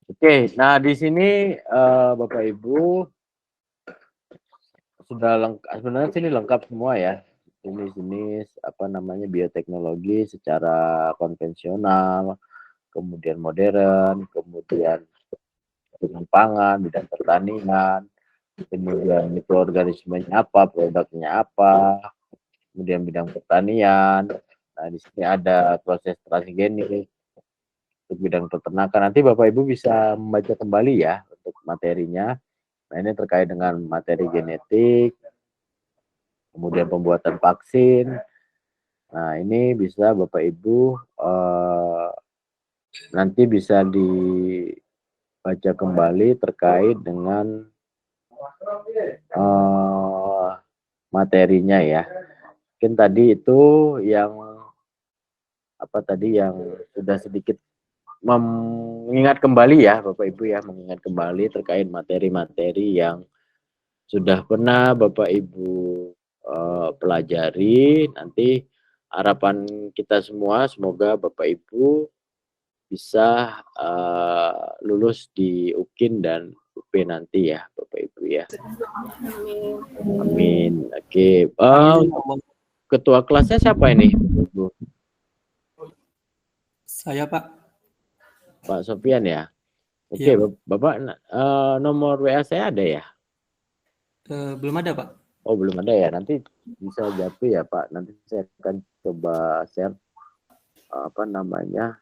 Oke, nah di sini Bapak Ibu sudah lengkap, sebenarnya sini lengkap semua ya. Jenis-jenis apa namanya bioteknologi secara konvensional, kemudian modern, kemudian bidang pangan, bidang pertanian, kemudian mikroorganismenya apa, produknya apa, kemudian bidang pertanian. Nah, di sini ada proses transgenik untuk bidang peternakan. Nanti Bapak Ibu bisa membaca kembali ya untuk materinya. Nah, ini terkait dengan materi genetik, kemudian pembuatan vaksin. Nah, ini bisa Bapak Ibu nanti bisa dibaca kembali terkait dengan materinya ya. Mungkin tadi itu yang apa tadi yang sudah sedikit mengingat kembali ya Bapak Ibu ya, mengingat kembali terkait materi-materi yang sudah pernah Bapak Ibu pelajari. Nanti harapan kita semua semoga Bapak Ibu bisa lulus di UKIN dan UP nanti ya Bapak Ibu ya. Amin. Oke. Ketua kelasnya siapa ini Bu? Saya Pak. Pak Sofian ya. Oke, Iya. Bapak nomor WA saya ada ya? Belum ada Pak. Oh belum ada ya. Nanti bisa jatuh ya Pak. Nanti saya akan coba share apa namanya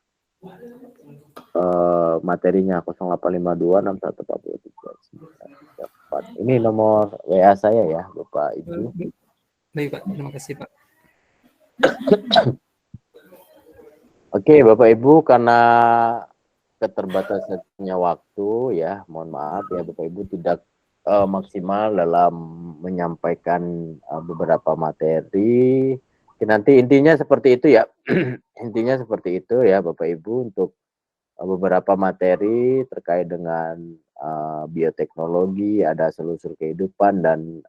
materinya 08526143. Ini nomor WA saya ya Bapak Ibu. Baik Pak, terima kasih Pak. Oke Bapak Ibu, karena keterbatasannya waktu ya, mohon maaf ya Bapak Ibu tidak maksimal dalam menyampaikan beberapa materi. Nanti intinya seperti itu ya. Intinya seperti itu ya Bapak Ibu, untuk beberapa materi terkait dengan bioteknologi, ada selusur kehidupan dan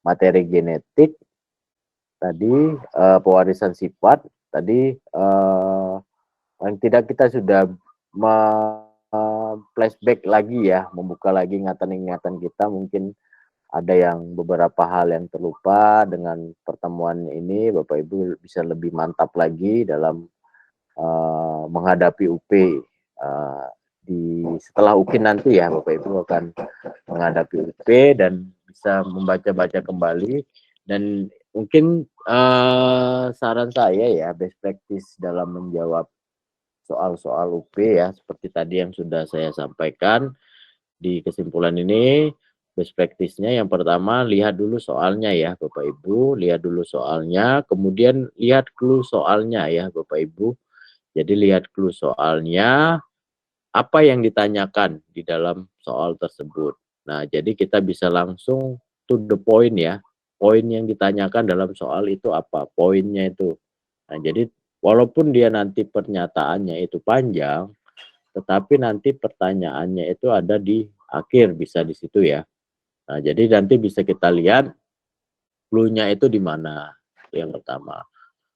materi genetik tadi, pewarisan sifat tadi, paling tidak kita sudah flashback lagi ya, membuka lagi ingatan-ingatan kita. Mungkin ada yang beberapa hal yang terlupa. Dengan pertemuan ini Bapak Ibu bisa lebih mantap lagi dalam menghadapi UP setelah UKIN nanti ya. Bapak Ibu akan menghadapi UP dan bisa membaca-baca kembali. Dan mungkin saran saya ya, best practice dalam menjawab soal-soal UP ya, seperti tadi yang sudah saya sampaikan di kesimpulan ini. Best practice-nya yang pertama, lihat dulu soalnya ya Bapak Ibu, lihat dulu soalnya, kemudian lihat clue soalnya ya Bapak Ibu. Jadi lihat clue soalnya, apa yang ditanyakan di dalam soal tersebut. Nah, jadi kita bisa langsung to the point ya. Poin yang ditanyakan dalam soal itu apa? Poinnya itu. Nah, jadi walaupun dia nanti pernyataannya itu panjang, tetapi nanti pertanyaannya itu ada di akhir, bisa di situ ya. Nah, jadi nanti bisa kita lihat clue-nya itu di mana, yang pertama.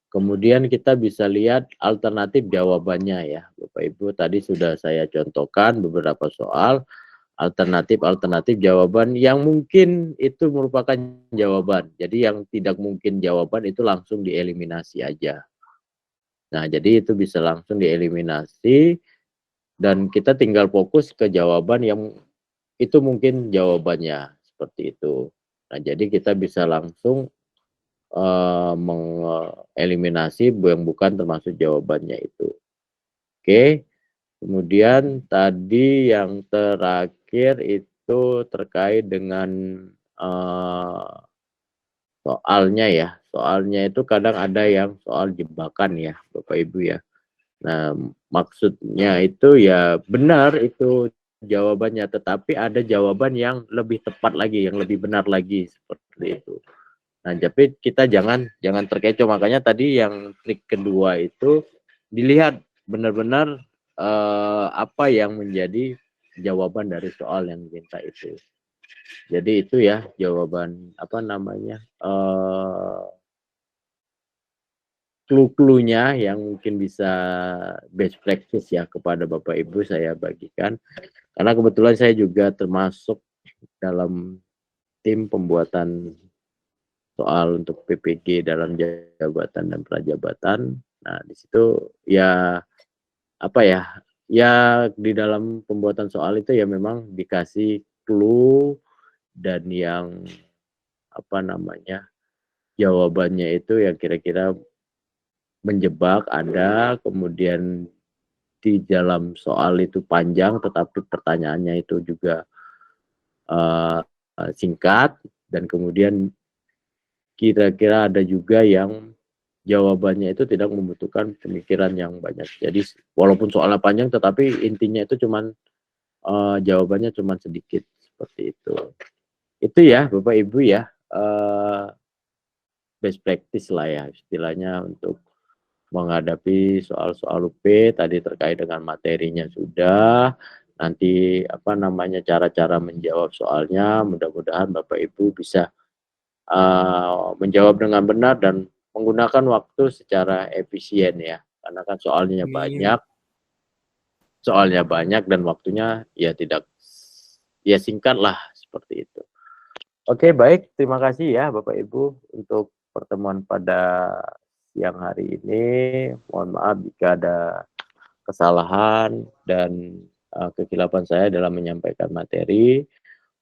Kemudian kita bisa lihat alternatif jawabannya ya, Bapak Ibu. Tadi sudah saya contohkan beberapa soal alternatif jawaban yang mungkin itu merupakan jawaban. Jadi yang tidak mungkin jawaban itu langsung dieliminasi aja. Nah, jadi itu bisa langsung dieliminasi dan kita tinggal fokus ke jawaban yang itu mungkin jawabannya, seperti itu. Nah, jadi kita bisa langsung mengeliminasi yang bukan termasuk jawabannya itu. Oke. Kemudian tadi yang terakhir itu terkait dengan soalnya ya. Soalnya itu kadang ada yang soal jebakan ya Bapak Ibu ya. Nah, maksudnya itu ya benar itu jawabannya, tetapi ada jawaban yang lebih tepat lagi, yang lebih benar lagi, seperti itu. Nah, tapi kita jangan terkecoh. Makanya tadi yang trik kedua itu dilihat benar-benar apa yang menjadi jawaban dari soal yang diminta itu. Jadi itu ya jawaban apa namanya clue-cluenya yang mungkin bisa best practice ya kepada Bapak Ibu saya bagikan. Karena kebetulan saya juga termasuk dalam tim pembuatan soal untuk PPG dalam jabatan dan prajabatan. Nah, di situ ya apa ya? Ya di dalam pembuatan soal itu ya memang dikasih clue dan yang apa namanya? Jawabannya itu yang kira-kira menjebak ada, kemudian di dalam soal itu panjang tetapi pertanyaannya itu juga singkat, dan kemudian kira-kira ada juga yang jawabannya itu tidak membutuhkan pemikiran yang banyak. Jadi walaupun soalnya panjang tetapi intinya itu cuman jawabannya cuman sedikit, seperti itu. Itu ya Bapak Ibu ya best practice lah ya istilahnya untuk menghadapi soal-soal UP tadi terkait dengan materinya sudah. Nanti cara-cara menjawab soalnya, mudah-mudahan Bapak Ibu bisa menjawab dengan benar dan menggunakan waktu secara efisien ya, karena kan soalnya banyak dan waktunya ya singkat lah seperti itu. Oke, baik, terima kasih ya Bapak Ibu untuk pertemuan pada siang hari ini. Mohon maaf jika ada kesalahan dan kekilapan saya dalam menyampaikan materi.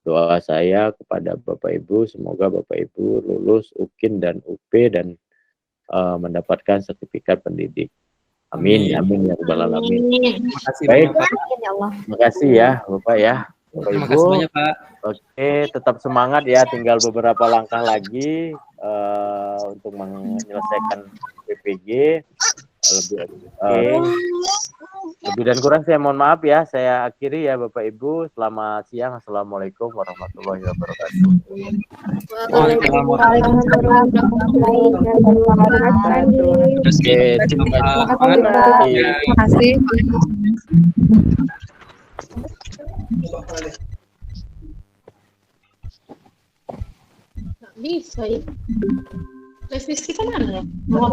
Doa saya kepada Bapak Ibu, semoga Bapak Ibu lulus UKIN dan UP dan mendapatkan sertifikat pendidik. Amin, amin ya rabbal alamin. Terima kasih Baik, banyak, Pak. Ya Allah. terima kasih ya Bapak ya. Bapak Terima Ibu, kasih banyak, Pak. oke, tetap semangat ya, tinggal beberapa langkah lagi untuk menyelesaikan PPG. Lebih dan kurang saya mohon maaf ya, saya akhiri ya Bapak Ibu. Selamat siang, Assalamualaikum warahmatullahi wabarakatuh. Oke, terima kasih. Terima kasih. Bisa ya. Revisi kan ada. Mau